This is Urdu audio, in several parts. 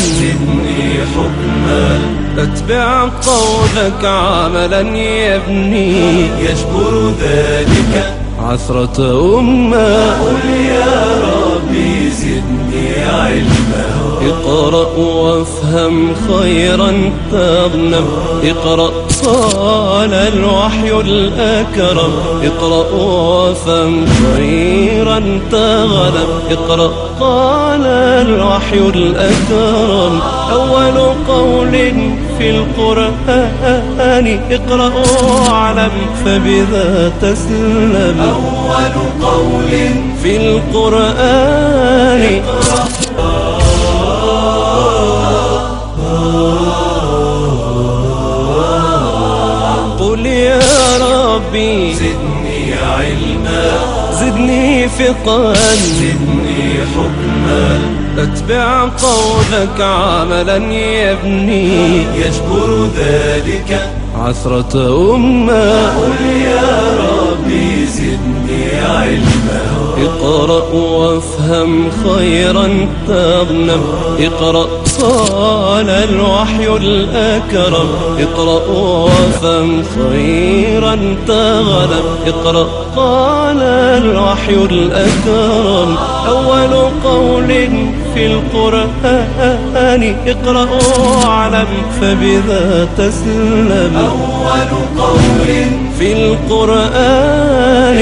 زدني حكما أتبع قولك عملا يبني يجبر ذلك عثرة أمة قل يا ربي زدني علما اقرأ وافهم خيرا تغنم اقرأ قال الوحي الأكرم اقرأ وافهم خيرا تغنم اقرأ قال الوحي الأكرم أول قول في القرآن اقرأ واعلم فبذا تسلم أول قول في القرآن قل يا ربي زدني علما زدني فقها زدني حكما أتبع قولك عملا يبني يجبر ذلك عثرة أمة قل يا ربي زدني علما اقرأ وافهم خيرا تغنم اقرأ قال الوحي الأكرم اقرأ وافهم خيرا تغنم اقرأ قال الوحي الأكرم أول قول في القرآن اقرأ واعلم فبذا تسلم أول قول في القرآن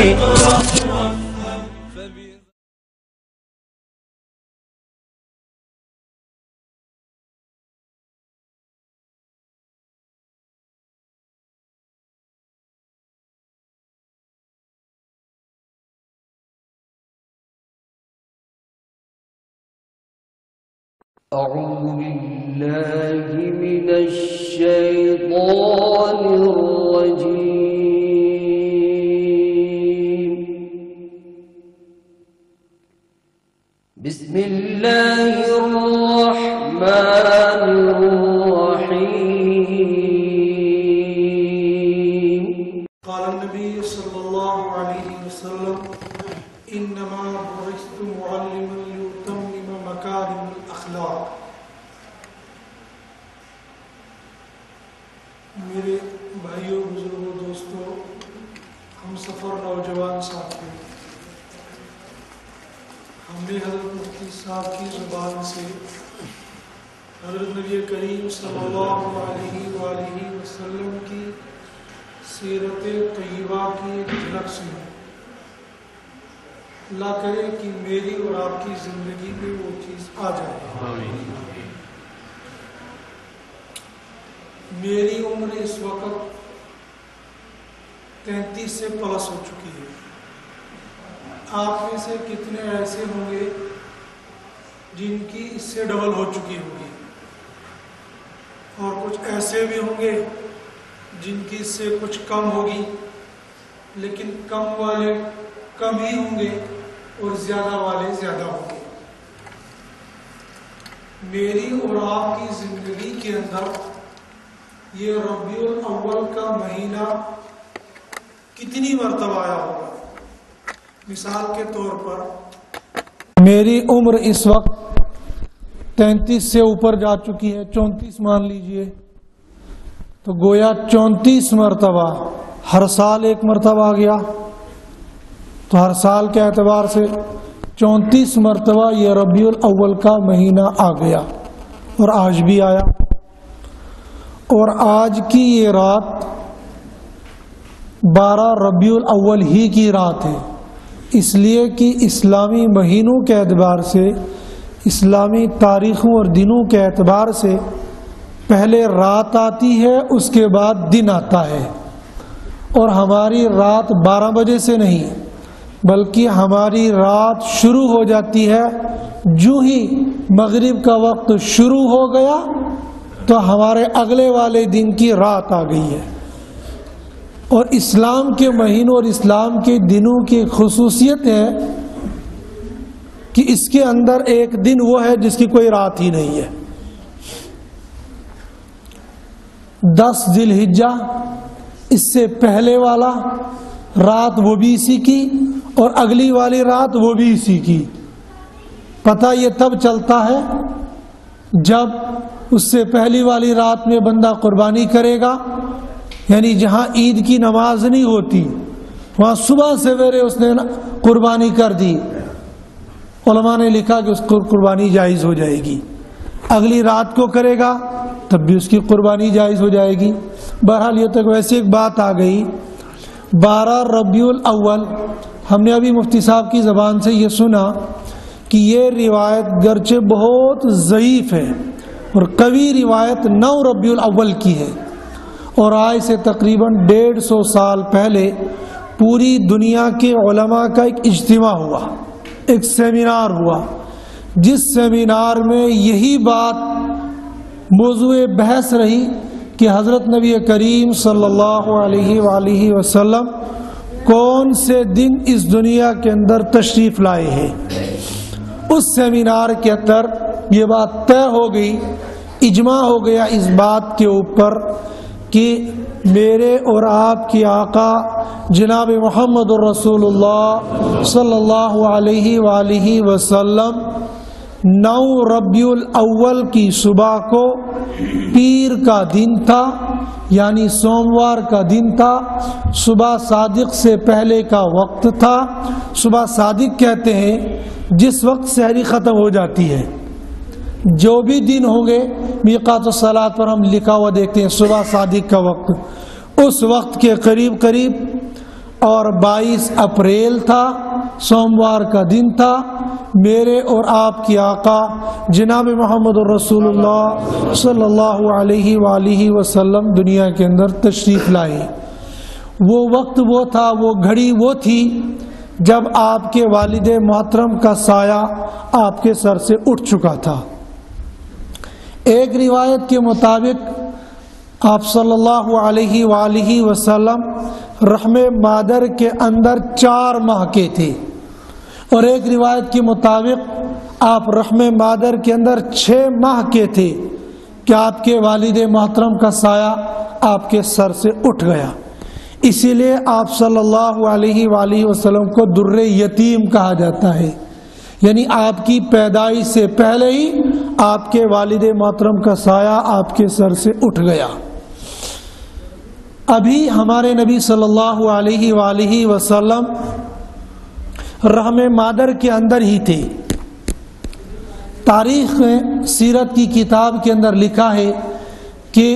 أعوذ بالله من الشيطان الرجيم بسم الله الرحمن الرحيم قال النبي صلى الله عليه وسلم إنما بعثت معلما لأتمم مكارم الأخلاق. میرے بھائیوں بزرگوں دوستوں ہم سفر نوجوان ساتھیوں، ہم نے حضرت مفتی صاحب کی زبان سے حضرت نبی کریم صلی اللہ علیہ وآلہ وسلم کی سیرت طیبہ کی ایک جھلک سنی. اللہ کرے کہ میری اور آپ کی زندگی میں وہ چیز آ جائے. میری عمر اس وقت 33 سے پلس ہو چکی ہے. آپ میں سے کتنے ایسے ہوں گے جن کی اس سے ڈبل ہو چکی ہوگی، اور کچھ ایسے بھی ہوں گے جن کی اس سے کچھ کم ہوگی، لیکن کم والے کم ہی ہوں گے اور زیادہ والے زیادہ ہوں گے. میری اور آپ کی زندگی کے اندر یہ ربیع الاول کا مہینہ کتنی مرتبہ آیا ہوگا؟ مثال کے طور پر میری عمر اس وقت 33 سے اوپر جا چکی ہے، 34 مان لیجئے، تو گویا 34 مرتبہ، ہر سال ایک مرتبہ آ گیا، تو ہر سال کے اعتبار سے 34 مرتبہ یہ ربیع الاول کا مہینہ آ گیا، اور آج بھی آیا. اور آج کی یہ رات 12 ربیع الاول ہی کی رات ہے، اس لیے کہ اسلامی مہینوں کے اعتبار سے، اسلامی تاریخوں اور دنوں کے اعتبار سے پہلے رات آتی ہے، اس کے بعد دن آتا ہے. اور ہماری رات 12 بجے سے نہیں، بلکہ ہماری رات شروع ہو جاتی ہے جو ہی مغرب کا وقت شروع ہو گیا تو ہمارے اگلے والے دن کی رات آ گئی ہے. اور اسلام کے مہینوں اور اسلام کے دنوں کی خصوصیت ہے کہ اس کے اندر ایک دن وہ ہے جس کی کوئی رات ہی نہیں ہے. 10 ذی الحجہ اس سے پہلے والا رات وہ بھی اسی کی، اور اگلی والی رات وہ بھی اسی کی. پتہ یہ تب چلتا ہے جب اس سے پہلی والی رات میں بندہ قربانی کرے گا، یعنی جہاں عید کی نماز نہیں ہوتی وہاں صبح سویرے اس نے قربانی کر دی، علماء نے لکھا کہ اس کو قربانی جائز ہو جائے گی۔ اگلی رات کو کرے گا تب بھی اس کی قربانی جائز ہو جائے گی۔ بہرحال یہ تک ویسے ایک بات آ گئی، 12 ربیع الاول، ہم نے ابھی مفتی صاحب کی زبان سے یہ سنا کہ یہ روایت گرچہ بہت ضعیف ہے اور قوی روایت 9 ربیع الاول کی ہے، اور آج سے تقریباً 150 سال پہلے پوری دنیا کے علماء کا ایک اجتماع ہوا، ایک سیمینار ہوا، جس سیمینار میں یہی بات موضوع بحث رہی کہ حضرت نبی کریم صلی اللہ علیہ وآلہ وسلم کون سے دن اس دنیا کے اندر تشریف لائے ہیں۔ اس سیمینار کے اندر یہ بات طے ہو گئی، اجماع ہو گیا اس بات کے اوپر کہ میرے اور آپ کی آقا جناب محمد رسول اللہ صلی اللہ علیہ وآلہ وسلم 9 ربیع الاول کی صبح کو پیر کا دن تھا، یعنی سوموار کا دن تھا، صبح صادق سے پہلے کا وقت تھا۔ صبح صادق کہتے ہیں جس وقت سحری ختم ہو جاتی ہے۔ جو بھی دن ہوں گے میقات الصلاۃ پر ہم لکھا ہوا دیکھتے ہیں صبح صادق کا وقت، اس وقت کے قریب قریب، اور 22 اپریل تھا، سوموار کا دن تھا۔ میرے اور آپ کی آقا جناب محمد رسول اللہ صلی اللہ علیہ وآلہ وسلم دنیا کے اندر تشریف لائے۔ وہ وقت وہ تھا، وہ گھڑی وہ تھی جب آپ کے والد محترم کا سایہ آپ کے سر سے اٹھ چکا تھا۔ ایک روایت کے مطابق آپ صلی اللہ علیہ وآلہ وسلم رحم مادر کے اندر 4 ماہ کے تھے، اور ایک روایت کے مطابق آپ رحم مادر کے اندر 6 ماہ کے تھے کہ آپ کے والد محترم کا سایہ آپ کے سر سے اٹھ گیا۔ اسی لیے آپ صلی اللہ علیہ وآلہ وسلم کو در یتیم کہا جاتا ہے، یعنی آپ کی پیدائش سے پہلے ہی آپ کے والد محترم کا سایہ آپ کے سر سے اٹھ گیا۔ ابھی ہمارے نبی صلی اللہ علیہ وآلہ وسلم رحم مادر کے اندر ہی تھے۔ تاریخ سیرت کی کتاب کے اندر لکھا ہے کہ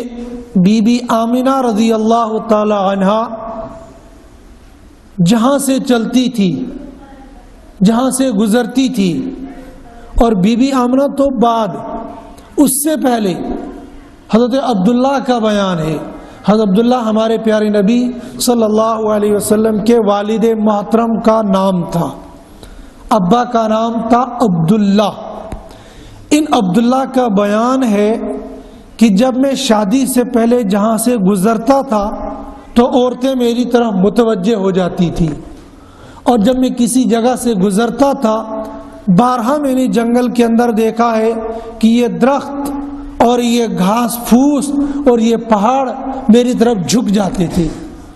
بی بی آمنہ رضی اللہ تعالی عنہا جہاں سے چلتی تھی، جہاں سے گزرتی تھی، اور بی بی آمنہ تو بعد، اس سے پہلے حضرت عبداللہ کا بیان ہے۔ حضرت عبداللہ ہمارے پیارے نبی صلی اللہ علیہ وسلم کے والد محترم کا نام تھا، ابا کا نام تھا عبداللہ۔ ان عبداللہ کا بیان ہے کہ جب میں شادی سے پہلے جہاں سے گزرتا تھا تو عورتیں میری طرف متوجہ ہو جاتی تھی، اور جب میں کسی جگہ سے گزرتا تھا بارہا میں نے جنگل کے اندر دیکھا ہے کہ یہ درخت اور یہ گھاس پھوس اور یہ پہاڑ میری طرف جھک جاتے تھے،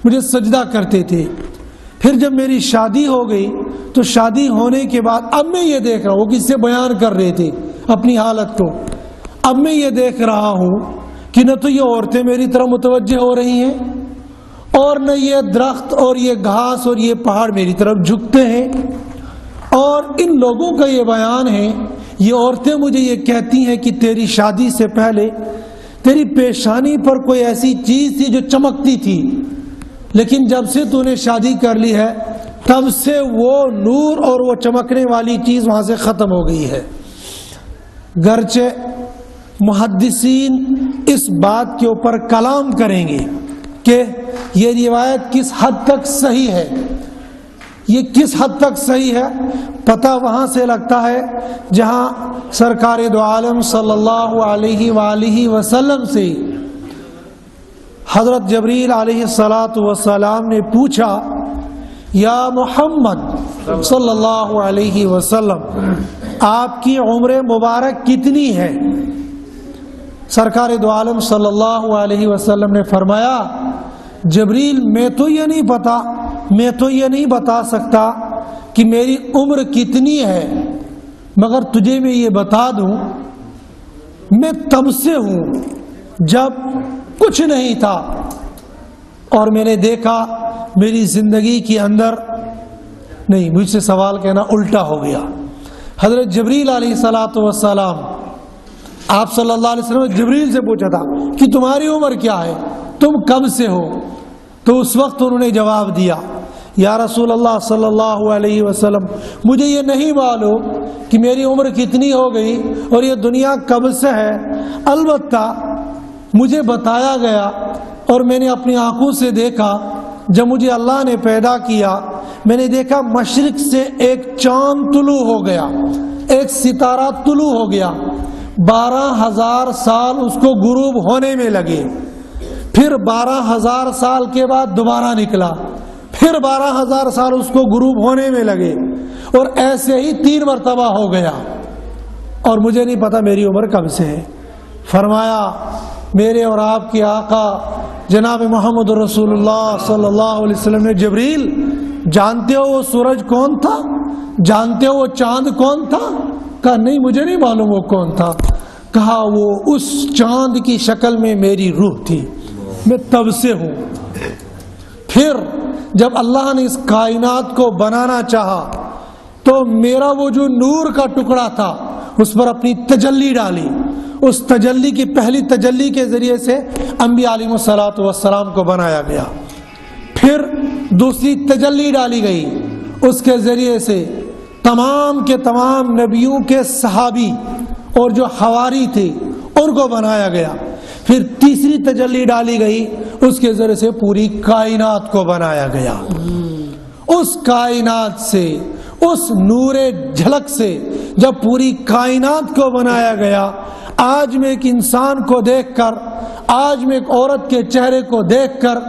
مجھے سجدہ کرتے تھے۔ پھر جب میری شادی ہو گئی تو شادی ہونے کے بعد اب میں یہ دیکھ رہا ہوں، وہ کس سے بیان کر رہے تھے اپنی حالت کو، اب میں یہ دیکھ رہا ہوں کہ نہ تو یہ عورتیں میری طرف متوجہ ہو رہی ہیں، اور نہ یہ درخت اور یہ گھاس اور یہ پہاڑ میری طرف جھکتے ہیں، اور ان لوگوں کا یہ بیان ہے، یہ عورتیں مجھے یہ کہتی ہیں کہ تیری شادی سے پہلے تیری پیشانی پر کوئی ایسی چیز تھی جو چمکتی تھی، لیکن جب سے تو نے شادی کر لی ہے تب سے وہ نور اور وہ چمکنے والی چیز وہاں سے ختم ہو گئی ہے۔ گرچہ محدثین اس بات کے اوپر کلام کریں گے کہ یہ روایت کس حد تک صحیح ہے، یہ کس حد تک صحیح ہے، پتہ وہاں سے لگتا ہے جہاں سرکار دو عالم صلی اللہ علیہ وآلہ وسلم سے حضرت جبریل علیہ السلام نے پوچھا، یا محمد صلی اللہ علیہ وسلم آپ کی عمر مبارک کتنی ہے؟ سرکار دو عالم صلی اللہ علیہ وسلم نے فرمایا، جبریل میں تو یہ نہیں بتا سکتا کہ میری عمر کتنی ہے، مگر تجھے میں یہ بتا دوں میں تب سے ہوں جب کچھ نہیں تھا اور میں نے دیکھا میری زندگی کے اندر نہیں. مجھ سے سوال کہنا الٹا ہو گیا. حضرت جبریل علیہ الصلوۃ والسلام آپ صلی اللہ علیہ وسلم نے جبریل سے پوچھا تھا کہ تمہاری عمر کیا ہے, تم کب سے ہو؟ تو اس وقت انہوں نے جواب دیا یا رسول اللہ صلی اللہ علیہ وسلم مجھے یہ نہیں معلوم کہ میری عمر کتنی ہو گئی اور یہ دنیا کب سے ہے, البتہ مجھے بتایا گیا اور میں نے اپنی آنکھوں سے دیکھا. جب مجھے اللہ نے پیدا کیا میں نے دیکھا مشرق سے ایک چاند طلوع ہو گیا, ایک ستارہ طلوع ہو گیا. 12,000 سال اس کو غروب ہونے میں لگے, پھر 12,000 سال کے بعد دوبارہ نکلا, پھر 12,000 سال اس کو غروب ہونے میں لگے, اور ایسے ہی 3 مرتبہ ہو گیا اور مجھے نہیں پتا میری عمر کب سے ہے. فرمایا میرے اور آپ کے آقا جناب محمد رسول اللہ صلی اللہ علیہ وسلم نے جبریل جانتے ہو وہ سورج کون تھا, جانتے ہو وہ چاند کون تھا؟ کہا نہیں مجھے نہیں معلوم وہ کون تھا. کہا وہ اس چاند کی شکل میں میری روح تھی, میں تب سے ہوں. پھر جب اللہ نے اس کائنات کو بنانا چاہا تو میرا وہ جو نور کا ٹکڑا تھا اس پر اپنی تجلی ڈالی. اس تجلی کی پہلی تجلی کے ذریعے سے انبیاء علیہ الصلوۃ والسلام کو بنایا گیا. پھر دوسری تجلی ڈالی گئی, اس کے ذریعے سے تمام کے تمام نبیوں کے صحابی اور جو حواری تھے ان کو بنایا گیا. پھر تیسری تجلی ڈالی گئی, اس کے ذریعے سے پوری کائنات کو بنایا گیا. اس کائنات سے, اس نور جھلک سے جب پوری کائنات کو بنایا گیا, آج میں ایک انسان کو دیکھ کر, آج میں ایک عورت کے چہرے کو دیکھ کر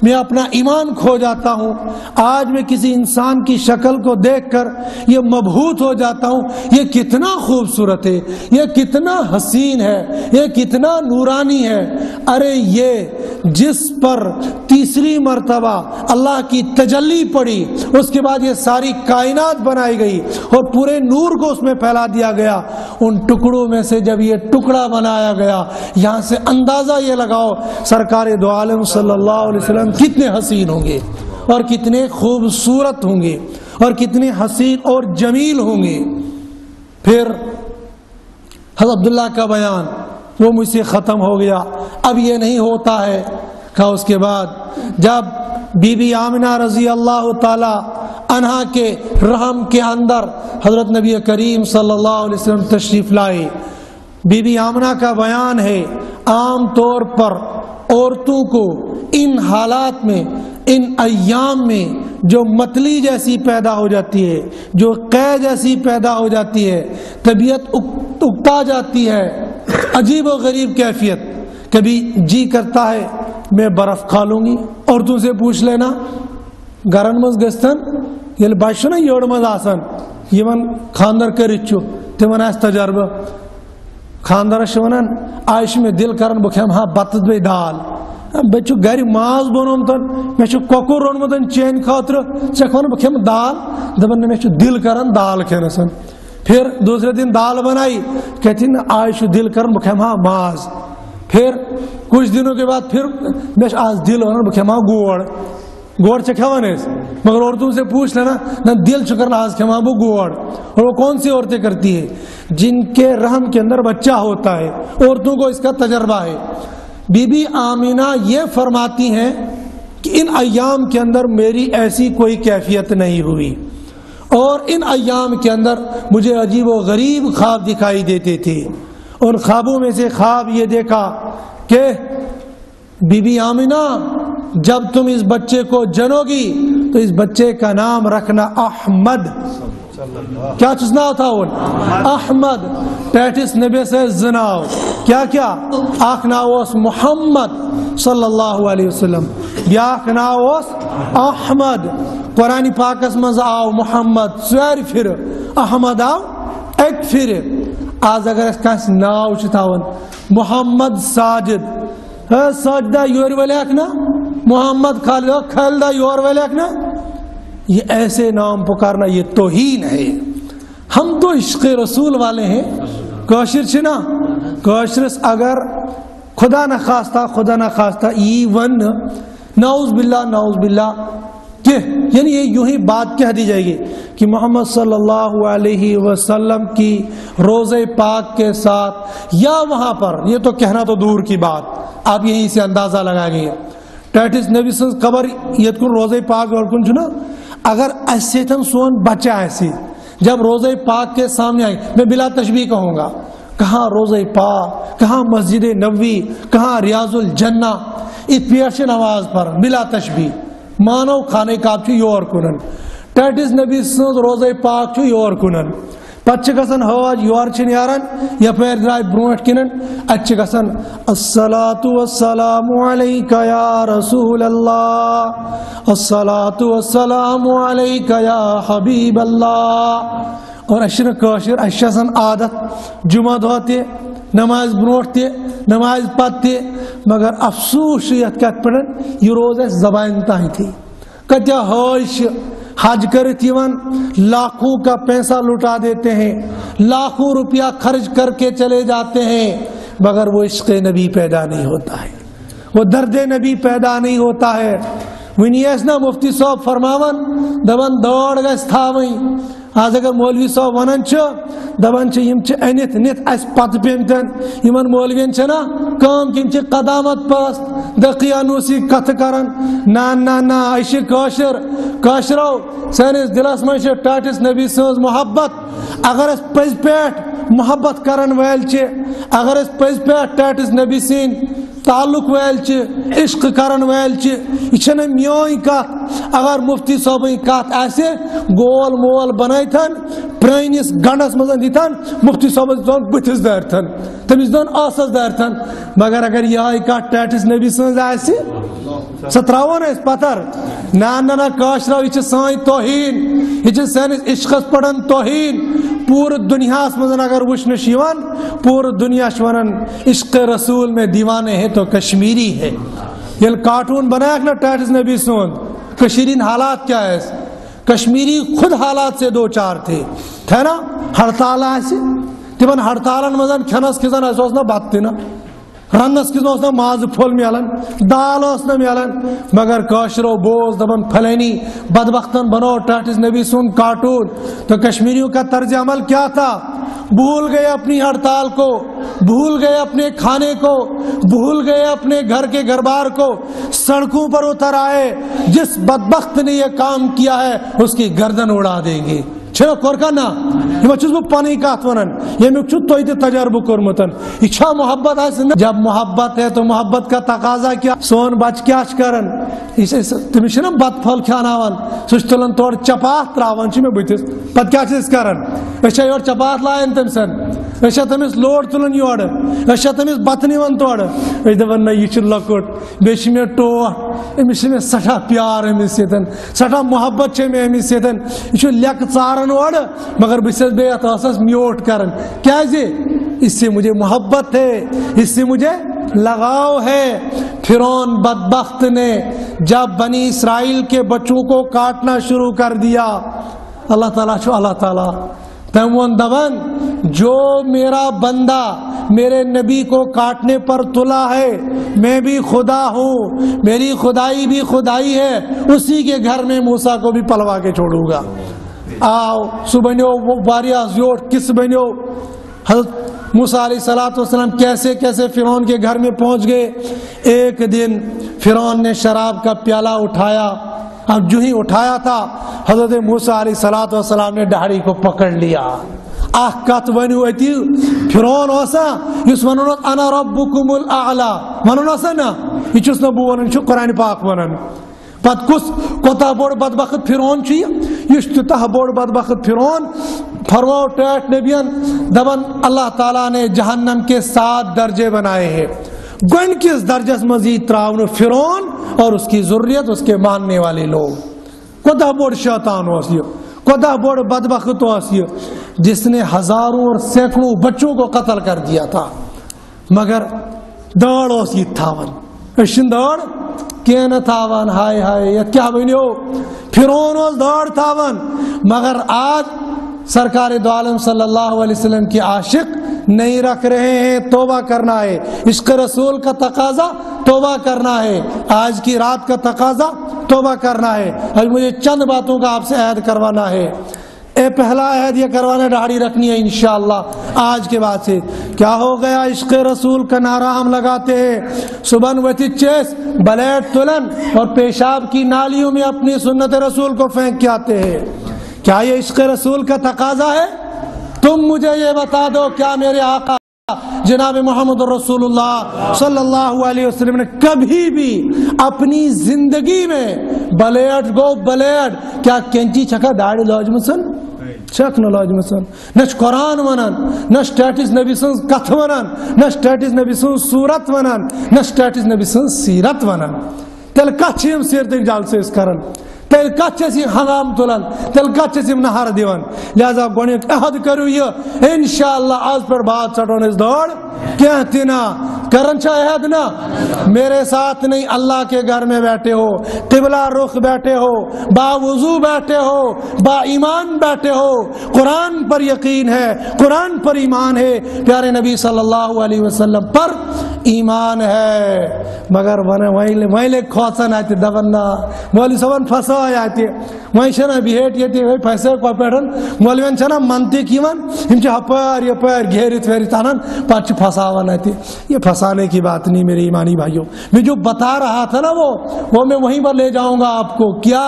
میں اپنا ایمان کھو جاتا ہوں. آج میں کسی انسان کی شکل کو دیکھ کر یہ مبہوت ہو جاتا ہوں, یہ کتنا خوبصورت ہے, یہ کتنا حسین ہے, یہ کتنا نورانی ہے. ارے یہ جس پر تیسری مرتبہ اللہ کی تجلی پڑی, اس کے بعد یہ ساری کائنات بنائی گئی اور پورے نور کو اس میں پھیلا دیا گیا. ان ٹکڑوں میں سے جب یہ ٹکڑا بنایا گیا, یہاں سے اندازہ یہ لگاؤ سرکار دو عالم صلی اللہ علیہ وسلم کتنے حسین ہوں گے اور کتنے خوبصورت ہوں گے اور کتنے حسین اور جمیل ہوں گے. پھر حضرت عبداللہ کا بیان وہ مجھ سے ختم ہو گیا. اب یہ نہیں ہوتا ہے. کہا اس کے بعد جب بی بی آمنہ رضی اللہ تعالی عنہا کے رحم کے اندر حضرت نبی کریم صلی اللہ علیہ وسلم تشریف لائے, بی بی آمنہ کا بیان ہے عام طور پر عورتوں کو ان حالات میں, ان ایام میں جو متلی جیسی پیدا ہو جاتی ہے, جو قے جیسی پیدا ہو جاتی ہے, طبیعت اکتا جاتی ہے, عجیب و غریب کیفیت. کبھی جی کرتا ہے میں برف کھا لوں گی. عورتوں سے پوچھ لینا گرن مز گستن یل بچہ نا یوڑ مز آسان یمن خاندر کرت تمن آس تجربہ. خاندرس ونان آج میں دل کران بہ کھم ہا بتس بے دال, بے گر ماز بنومتن, مے کۄکُر روٚنمُت چین خاطر, ژےٚ ون بہ کھم دال, دپان مے دل کران دال کھینس. پھر دوسرے دن دال بنائی, کہتی نا آج دل کران بہ کھم ہا ماز. پھر کچھ دنوں کے بعد پھر مے آج دل ونان بہ کھم ہا گوڑ. گوڑ کھیوان مگر عورتوں سے پوچھ لینا نہ دل چکر آج کھما وہ گوڑ. اور وہ کون سی عورتیں کرتی ہے؟ جن کے رحم کے اندر بچہ ہوتا ہے, عورتوں کو اس کا تجربہ ہے. بی بی آمینہ یہ فرماتی ہیں کہ ان ایام کے اندر میری ایسی کوئی کیفیت نہیں ہوئی, اور ان ایام کے اندر مجھے عجیب و غریب خواب دکھائی دیتے تھے. ان خوابوں میں سے خواب یہ دیکھا کہ بی بی آمینہ جب تم اس بچے کو جنو گی تو اس بچے کا نام رکھنا احمد. کیا چسنا تھا ان احمد ٹیٹس نبی سے زناو کیا اخ ناوس محمد صلی اللہ علیہ وسلم, بیاکھ ناوس احمد. قرآن پاکس مز آو محمد ژورِ پھر, احمد آو اکہِ پھر. آز اگر اس کانٛسہِ ناو چھُ تھاوان محمد ساجد, ساجدہ یور ولیک نا, محمد خالدہ یور ولیک نا, یہ ایسے نام پکارنا یہ توہین ہے. ہم تو عشق رسول والے ہیں, کوشر چھنا کاشرس اگر خدا نخواستہ یہ ون نعوذ باللہ کہ یعنی یہ یوں ہی بات کہہ دی جائے گی کہ محمد صلی اللہ علیہ وسلم کی روزے پاک کے ساتھ یا وہاں پر، یہ تو کہنا تو دور کی بات، آپ یہیں سے اندازہ لگا گئے ٹیٹس نبی سن قبر یت کن روزے پاک اور کن چھنا اگر ایسے تن سون بچہ ایسی جب روزے پاک کے سامنے آئی، میں بلا تشبیہ کہوں گا، کہاں روزے پاک، کہاں مسجد نبوی، کہاں ریاض الجنہ، اس پیش نماز پر بلا تشبیہ مانو خانے کعبہ یور کنن ٹیٹس نبی سن روزے پاک یور کنن پتہ گژھان حج یور چھ نیران یپٲرۍ درٛاے برونٛٹھ کِنن اتہِ چھِ گژھان الصلاۃ والسلام علیک یا رسول اللہ، الصلاۃ والسلام علیک یا حبیب اللہ، اور اَسہِ چھنہٕ کٲشِر، اَسہِ چھِ آسان عادت جمعہ دۄہ تہِ نماز برونٛٹھ تہِ نماز پتہٕ تہِ، مگر افسوس چھُ یتھ کتھ پٮ۪ٹھ یہِ روز اَسہِ زبانہِ تانۍ تھی کتیا حج چھِ حج کرت یوان لاکھوں کا پیسہ لٹا دیتے ہیں، لاکھوں روپیہ خرچ کر کے چلے جاتے ہیں، مگر وہ عشق نبی پیدا نہیں ہوتا ہے، وہ درد نبی پیدا نہیں ہوتا ہے۔ ونی نا مفتی صاحب فرماون دپان دوڑ گژھِ تھاوٕنۍ، آز اگر مولوی صاحب ونان دپان یم انت نت اس پتہ پیمتن یمن مولوین نا کام کہ یم قدامت پست دقیانوسی کتھ کران نا نا نا یہ کاشرو سانس دلس من ٹاٹس نبی سز محبت، اگر اس پز پیٹ محبت کرن ول اگر اس پز پیٹ ٹاٹس نبی سین تعلق ول عشق کرن ول یہ میون کت، اگر مفتی صاحب کت آسہ گول مول بنائتن پرانس گنڈس مزن دیتن مفتی صاحب دان بتس دارتن تمس دان آسس دارتن، مگر اگر یہ کت ٹاٹس نبی سن آسہ سہ تراون اس پتر نا نا نا کاشرو یہ سان توہین، یہ سانس عشقس پڑن توہین، پورے دنیا مزن اگر وچھن پورے دنیا ونان عشق رسول میں دیوانے ہیں تو کشمیری ہے۔ یل کارٹون بنایا نا ٹاٹس نبی سون کشیرین حالات کیا ہے، کشمیری خود حالات سے دو چار تھے نا، ہڑتال آسہ تمن ہڑتالن مزن کھنس کھسان اس نا بت تہ نا رنس کس نا ماز پھول ملان دال نا ملان، مگر کاشرو بوز دپان پھلانی بدبختن بنو ٹاٹس نبی سون کارٹون، تو کشمیریوں کا طرز عمل کیا تھا، بھول گئے اپنی ہڑتال کو، بھول گئے اپنے کھانے کو، بھول گئے اپنے گھر کے گھر بار کو، سڑکوں پر اتر آئے، جس بدبخت نے یہ کام کیا ہے اس کی گردن اڑا دیں گے۔ چھو کورکانا یہ چھس بہ پنی کت ونان یمیک چھو توہہِ تہِ تجربہ کورمتن، یہ چھا محبت آسہ جب محبت ہے تو محبت کا تقاضا کیا، سون بچ کیا کران تمس چھنا بت پھل کھاناوان سہ تلان تور چپاتھ تراوان مے بتس پتہ کیا کران أسۍ یور چپاتھ لایان تم سن أسۍ تمس لوڈ تلان یور أسۍ تمس بت نوان تور أسۍ دپان نہ یہ لۄکُٹ بیٚیہِ مے ٹوٹھ أمس مے سٹھا پیار أمس سۭتۍ سٹھا محبت مے أمس سۭتۍ یہ لیک ژاران مگر بس بیس میوٹ کرن کیا اس سے مجھے محبت ہے، اس سے مجھے لگاؤ ہے۔ فرعون بدبخت نے جب بنی اسرائیل کے بچوں کو کاٹنا شروع کر دیا، اللہ تعالیٰ تم ون دبن جو میرا بندہ میرے نبی کو کاٹنے پر تلا ہے میں بھی خدا ہوں، میری خدائی بھی خدائی ہے، اسی کے گھر میں موسیٰ کو بھی پلوا کے چھوڑوں گا۔ آؤ سہ بنو واریاہ زیوٹھ کس بنو، حضرت موسیٰ علیہ السلام کیسے کیسے فرعون کے گھر میں پہنچ گئے۔ ایک دن فرعون نے شراب کا پیالہ اٹھایا، اب جو ہی اٹھایا تھا حضرت موسیٰ علیہ السلام نے داڑھی کو پکڑ لیا۔ اخ کت ونو اتی فرعون اوسا یس ونن انا ربکم الاعلی ونن اوسا نا یہ چھس نہ بہ ونن چھ قرآن پاک ونن، پت کس کوتا بوڑ بدبخت فرعون یہ تیوتاہ بوڑ بدبخت فرعون فرماؤ ٹاٹھ نبیان دپان اللہ تعالیٰ نے جہنم کے 7 درجے بنائے ہیں، گۄڈٕ کس درجس مزید تراؤن فرعون اور اس کی ذریت اس کے ماننے والے لوگ، کوتا بوڑ شیطان اس یہ، کوتا بوڑ بدبخت اس یہ جس نے ہزاروں اور سینکڑوں بچوں کو قتل کر دیا تھا، مگر داڑ اس یہ تھاون اشن داڑ کیا نہ تھاون، ہائے ہائے یہ کیا بنیو فرعون اس داڑ تھاون، مگر آج سرکار دو عالم صلی اللہ علیہ وسلم کی عاشق نہیں رکھ رہے ہیں، توبہ کرنا ہے۔ عشق رسول کا تقاضا توبہ کرنا ہے، آج کی رات کا تقاضا توبہ کرنا ہے۔ آج مجھے چند باتوں کا آپ سے عہد کروانا ہے۔ پہلا عہد یہ کروانا، داڑھی رکھنی ہے انشاءاللہ آج کے بعد سے۔ کیا ہو گیا؟ عشق رسول کا نعرہ ہم لگاتے ہیں، صبح وتی چیس بلیٹ تلن اور پیشاب کی نالیوں میں اپنی سنت رسول کو پھینک کے آتے ہیں۔ کیا یہ عشق رسول کا تقاضا ہے؟ تم مجھے یہ بتا دو، کیا میرے آقا جناب محمد رسول اللہ صلی اللہ علیہ وسلم نے کبھی بھی اپنی زندگی میں بلیڈ گو بلیڈ کیا کینچی چھکا داڑھی لاج مسن چک نہ لاج مسن نہ قرآن ونان نہ سٹیٹس نبی سن کتھ ونان نہ سٹیٹس نبی سن صورت ونان نہ سٹیٹس نبی سن سیرت ونان تیل کچھ ہم سیرتک جالسے اس کرن تیل کچھ حرام تلن تیل کچھ نہر دیون لہذا گوڑنک عہد کرو یہ انشاءاللہ آج پر بات چٹون اس دوڑ کہتی نا کرن چاہ عہد نا میرے ساتھ نہیں اللہ کے گھر میں بیٹھے ہو قبلہ رخ بیٹھے ہو با وضو بیٹھے ہو با ایمان بیٹھے ہو قرآن پر یقین ہے قرآن پر ایمان ہے پیارے نبی صلی اللہ علیہ وسلم پر ایمان ہے مگر وہیں لے کھوسن آتی دبننا مولی سبن پھسا آتی وہیں شنا بیٹھ یہ وہیں پیسے کو پیٹن مولوین شنا منتی کیون ہم چاہ ہپار یہ پیر گھیریت ویریت آنن پاچ پھساوان آتی یہ پھسانے کی بات نہیں میرے ایمانی بھائیوں میں جو بتا رہا تھا نا وہ میں وہیں پر لے جاؤں گا آپ کو کیا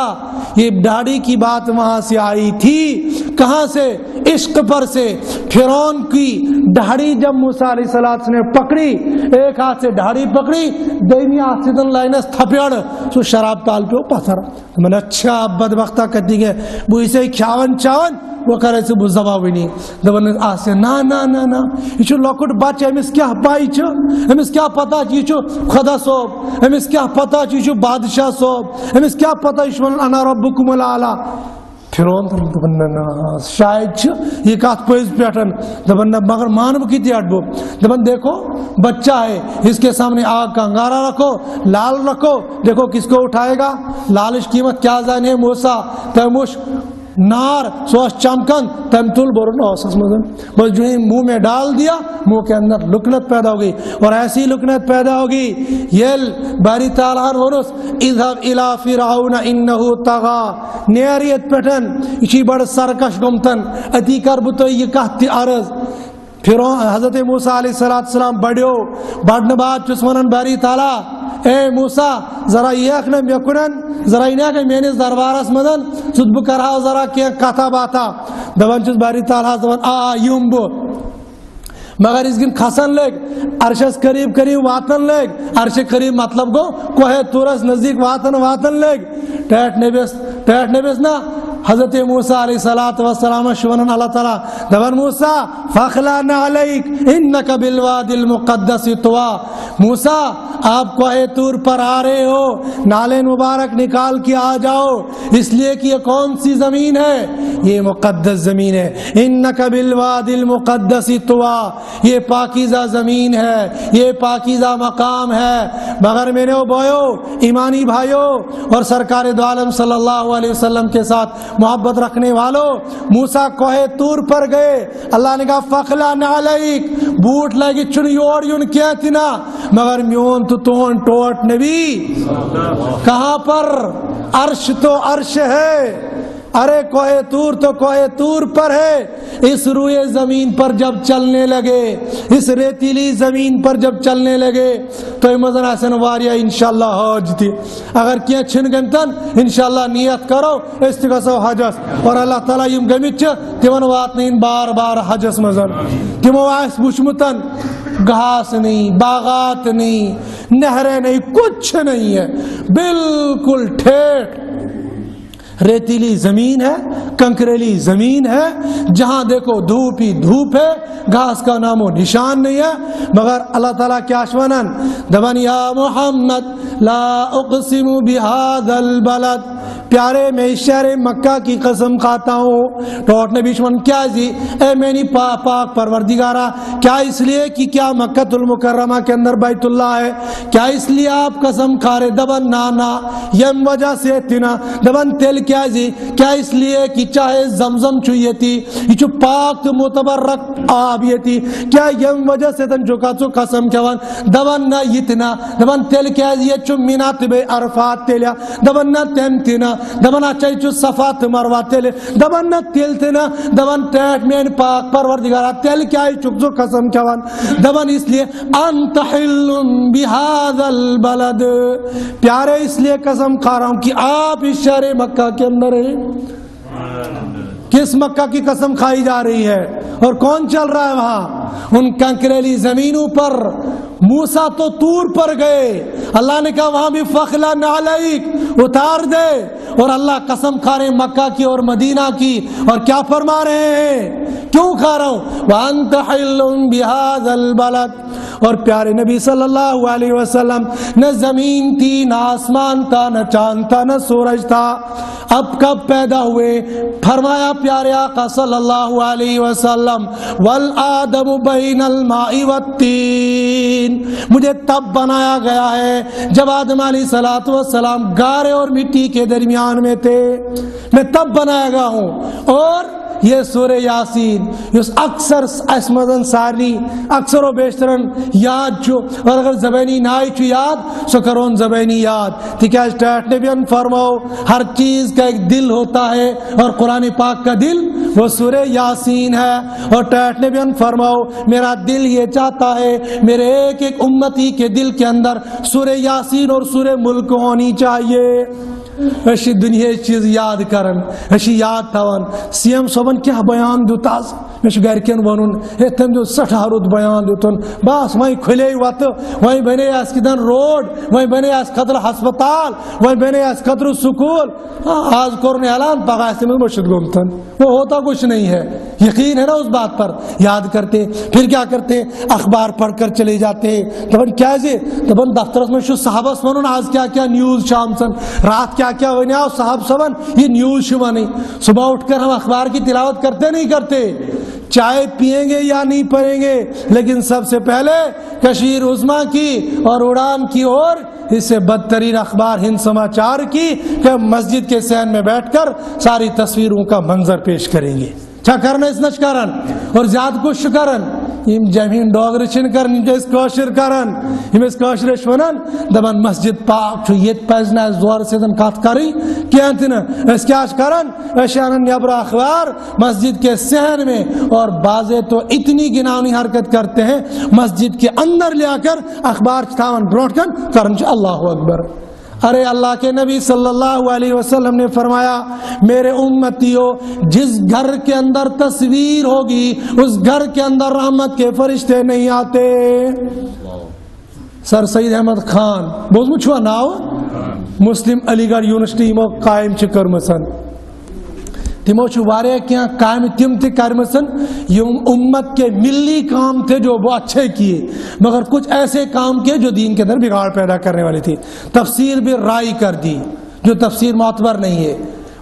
یہ داڑھی کی بات وہاں سے آئی تھی کہاں سے عشق پر سے فرعون کی داڑھی جب موسیٰ علیہ السلام نے پکڑی ایک ہاتھ سے داڑھی پکڑی دینی ہاتھ سے دن لائنس تھپیڑ سو شراب پال پہ پتھر میں نے اچھا بدبختہ کرتی گئے وہ اسے کھاون چاون وہ کرے سے بزبا بھی نہیں دبن آسے نا نا نا نا یہ لوکٹ بچے ہمیں کیا پائی چھو ہمیں کیا پتا چیچو خدا صوب ہمیں کیا پتا چیچو بادشاہ صوب ہمیں کیا پتا اشون انا ربکم العالی فرعون دبن شاید چھ یہ کات پویز پیٹن دبن مگر مانو کی تیاٹ بو دبن دیکھو بچہ ہے اس کے سامنے آگ کا انگارہ رکھو لال رکھو دیکھو کس کو اٹھائے گا لالش قیمت کیا زانے موسیٰ تیموش نار سوش چمکن تمتل برن اوسس مزن بس جو ہی منہ میں ڈال دیا منہ کے اندر لکنت پیدا ہوگی اور ایسی لکنت پیدا ہوگی یل باری تعالیٰ ورس اذهب الى فرعون انہو طغا نیاریت پیٹن اسی بڑھ سرکش گمتن اتی کربتو یہ کہتی عرض فرعون حضرت موسیٰ علیہ السلام بڑھو بڑھنے بعد چسمنن باری تعالیٰ اے موسیٰ ذرا یہ نم یکنن ذرا انہیں کہ میں نے دربارس مدن چود بکرہا ذرا کیا کتا باتا دبن چوز باری تعالیٰ دبن یوم بو مگر اس گن کھسن لگ عرشس قریب قریب واتن لگ عرش قریب مطلب کو کوہ تورس نزدیک واتن لگ ٹیٹ نبیس نا حضرت موسیٰ علیہ السلام شونن اللہ تعالیٰ دبن موسیٰ فخلان علیک انکا بالواد المقدس طوا موسیٰ آپ کوہ تور پر آ رہے ہو نالے مبارک نکال کے آ جاؤ اس لیے کہ یہ کون سی زمین ہے یہ مقدس زمین ہے انکا بالواد المقدس طوا یہ پاکیزہ زمین ہے یہ پاکیزہ مقام ہے مگر میرے بوئیو ایمانی بھائیو اور سرکار دو عالم صلی اللہ علیہ وسلم کے ساتھ محبت رکھنے والوں موسیٰ کوہ تور پر گئے اللہ نے کہا فخلان علیک بوٹ لگی چن یور یون کیا تینا مگر میون تو تون ٹوٹ نبی کہاں پر عرش تو عرش ہے ارے کوہ تور تو کوہ تور پر ہے اس روئے زمین پر جب چلنے لگے اس ریتیلی زمین پر جب چلنے لگے تو مزن حسن واریہ انشاءاللہ حج تھی اگر کیا چھن گنتن انشاءاللہ نیت کرو استغاثہ حجس اور اللہ تعالیٰ یم گمیت تیون وات نہیں بار بار حجس مزن تیمو آئیس بشمتن گھاس نہیں باغات نہیں نہریں نہیں کچھ نہیں ہے بالکل ٹھیٹ ریتیلی زمین ہے کنکریلی زمین ہے جہاں دیکھو دھوپ ہی دھوپ ہے گھاس کا نام و نشان نہیں ہے مگر اللہ تعالیٰ کیا شونن دبن یا محمد لا اقسم بهذا البلد پیارے میں شہر مکہ کی قسم کھاتا ہوں. ٹوٹ نبی شمن کیا جی اے میری پاک پروردگارہ کیا اس لیے کہ کیا مکہ المکرمہ کے اندر بیت اللہ ہے, کیا اس لیے آپ قسم کھا رہے؟ دبن نانا یم وجہ سے تینا دبن تیل کیا جی کیا اس لیے کہ چاہے زمزم چوئیے تھی یہ جو پاک متبرک آب یہ تھی کیا یم وجہ سے تن چکا چو قسم کیا دبن نا یتنا دبن تیل کیا جی یہ چو منات بے عرفات تیلیا دبن نا تیم تینا دبن چاہی چو صفات مروہ تیلے دبن نا تیل تینا دبن ٹیٹ میں پاک پروردگارہ تیل کیا ہی چک چو قسم کیا دبن اس لیے انت حل بہذا البلد پیارے اس لیے قسم کھا رہا ہوں کہ آپ اس شہر مکہ کے اندر ہیں. کس مکہ کی قسم کھائی جا رہی ہے اور کون چل رہا ہے وہاں؟ ان کنکریلی زمینوں پر موسیٰ تو طور پر گئے, اللہ نے کہا وہاں بھی فخلا نعلیک اتار دے, اور اللہ قسم کھا رہے مکہ کی اور مدینہ کی, اور کیا فرما رہے ہیں کیوں کھا رہا ہوں وانت حل بہذا البلد. اور پیارے نبی صلی اللہ علیہ وسلم نہ زمین تھی نہ آسمان تھا نہ چاند تھا نہ سورج تھا, اب کب پیدا ہوئے؟ فرمایا پیارے آقا صلی اللہ علیہ وسلم والآدم بین الماء والتین, مجھے تب بنایا گیا ہے جب آدم علیہ السلام گارے اور مٹی کے درمیان میں تھے, میں تب بنایا گیا ہوں. اور یہ سورہ یاسین یس اکثر اسمدن سارنی اکثر و بیشترن یاد چھو, اور اگر زبینی نائی چھو یاد سو کرون زبینی یاد تکیاز ٹیٹ نے بھی فرماؤ ہر چیز کا ایک دل ہوتا ہے اور قرآن پاک کا دل وہ سورہ یاسین ہے. اور ٹیٹ نے بھی فرماؤ میرا دل یہ چاہتا ہے میرے ایک ایک امتی کے دل کے اندر سورہ یاسین اور سورہ ملک ہونی چاہیے. اشی دنیا چیز یاد کرن اشی یاد تھاون سی ایم صوبن کیا بیان دیتاز مش گرکن ونن ہے تم جو 60 رود بیان دیتن بس وہیں کھلے وات وہیں بنے اس کدن روڈ وہیں بنے اس قدر ہسپتال وہیں بنے اس قدر سکول. آج کرنے اعلان پاگاستے میں مرشد گمتن وہ ہوتا کچھ نہیں ہے, یقین ہے نا اس بات پر. یاد کرتے پھر کیا کرتے اخبار پڑھ کر چلے جاتے دبن کیا جی دبن دفتر میں شو صحابہ سنن آج کیا کیا نیوز شام سن رات کیا کیا ہونے آؤ صاحب سبن یہ نیوز شما نہیں. صبح اٹھ کر ہم اخبار کی تلاوت کرتے نہیں کرتے, چائے پیئیں گے یا نہیں پئیں گے, لیکن سب سے پہلے کشیر عظمیٰ کی اور اڑان کی اور اس سے بدترین اخبار ہند سماچار کی کہ مسجد کے صحن میں بیٹھ کر ساری تصویروں کا منظر پیش کریں گے. کیا کرنا اس نش کرن اور زیادہ کچھ کرن یم جمین ڈوگر چھن کرن یم اس کوشر کرن یم اس کوشرش ونن دبن مسجد پاک چھو یت پزنا زور سے دن کات کری کینتن اس کیا کرن اشارن نیبر اخبار مسجد کے صحن میں, اور بعضے تو اتنی گناونی حرکت کرتے ہیں مسجد کے اندر لے کر اخبار چھتاون بروٹ کرن اللہ اکبر. ارے اللہ کے نبی صلی اللہ علیہ وسلم نے فرمایا میرے امتیوں جس گھر کے اندر تصویر ہوگی اس گھر کے اندر رحمت کے فرشتے نہیں آتے. سر سید احمد خان بوز مچھوا ناو مسلم علی گڑھ یونیورسٹی مو قائم چکر مسن تمو وارے کیا قائم تم تہ کرمسن یم امت کے ملی کام تھے جو وہ اچھے کیے, مگر کچھ ایسے کام کیے جو دین کے اندر بگاڑ پیدا کرنے والی تھی. تفسیر بھی رائے کر دی جو تفسیر معتبر نہیں ہے,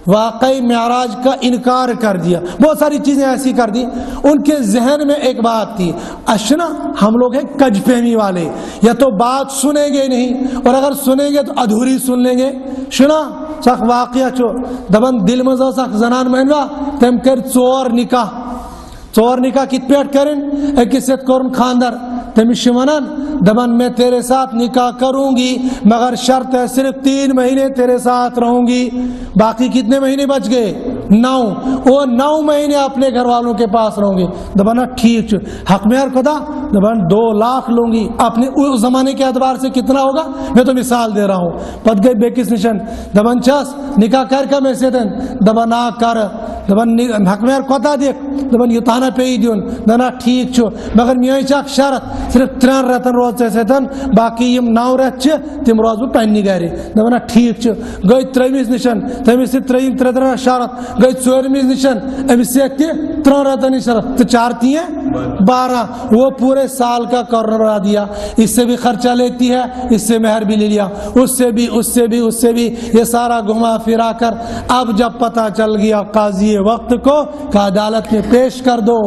واقعی معراج کا انکار کر دیا, بہت ساری چیزیں ایسی کر دی. ان کے ذہن میں ایک بات تھی اشنا ہم لوگ ہیں کج فہمی والے, یا تو بات سنیں گے نہیں اور اگر سنیں گے تو ادھوری سن لیں گے. شنا سخ واقعہ چو دبن دل مزا سخ زنان مہنگا تم کر ژور نکاح کت پیٹ کرن اکس ست کرن خاندر تمس ونان دبن میں تیرے ساتھ نکاح کروں گی مگر شرط ہے صرف 3 مہینے تیرے ساتھ رہوں گی, باقی کتنے مہینے بچ گئے 9, وہ 9 مہینے اپنے گھر والوں کے پاس رہوں گی. دبنا ٹھیک حق مہر خدا دبن 2 لاکھ لوں گی, اپنے اس زمانے کے اعتبار سے کتنا ہوگا میں تو مثال دے رہا ہوں. پت گئی بے کس نشن دبن چاس نکاح کر کا میں سے دن دبن آ کر دبن حق مہر خدا دیکھ دبن یہ تانا پہ ہی دیون دنا ٹھیک چھو مگر میاں چاک شرط صرف 3 رتن روز سے تن باقی یم 9 رت چھ تم روز بہ پننی گھر دبنا ٹھیک چھ گئی 3 نشن تمس 3 شرط گئی 4 نشن امس 3 رتن شرط تو 4 تی 12 وہ پورے سال کا قرر بنا دیا. اس سے بھی خرچہ لیتی ہے, اس سے مہر بھی لے لیا, اس سے بھی اس سے بھی اس سے بھی, یہ سارا گھما پھرا کر اب جب پتہ چل گیا قاضی وقت کو کہ عدالت میں پیش کر دو.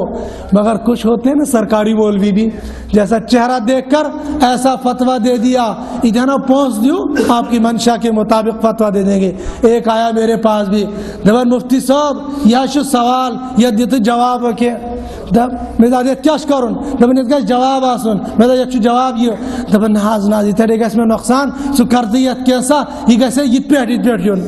مگر کچھ ہوتے ہیں نا سرکاری مولوی بھی, جیسا چہرہ دیکھ کر ایسا فتویٰ دے دیا, ادھر پہنچ دیو آپ کی منشا کے مطابق فتویٰ دے دیں گے. ایک آیا میرے پاس بھی, دبن مفتی صاحب یہ شو سوال یہ دیتے جواب کے میں کیا کرن دبن اس کا جواب آسن میں یہ جواب یہ دبن ناز نازی تیرے گیس میں نقصان سو کردیت کیسا یہ گیسے یہ پیٹ یون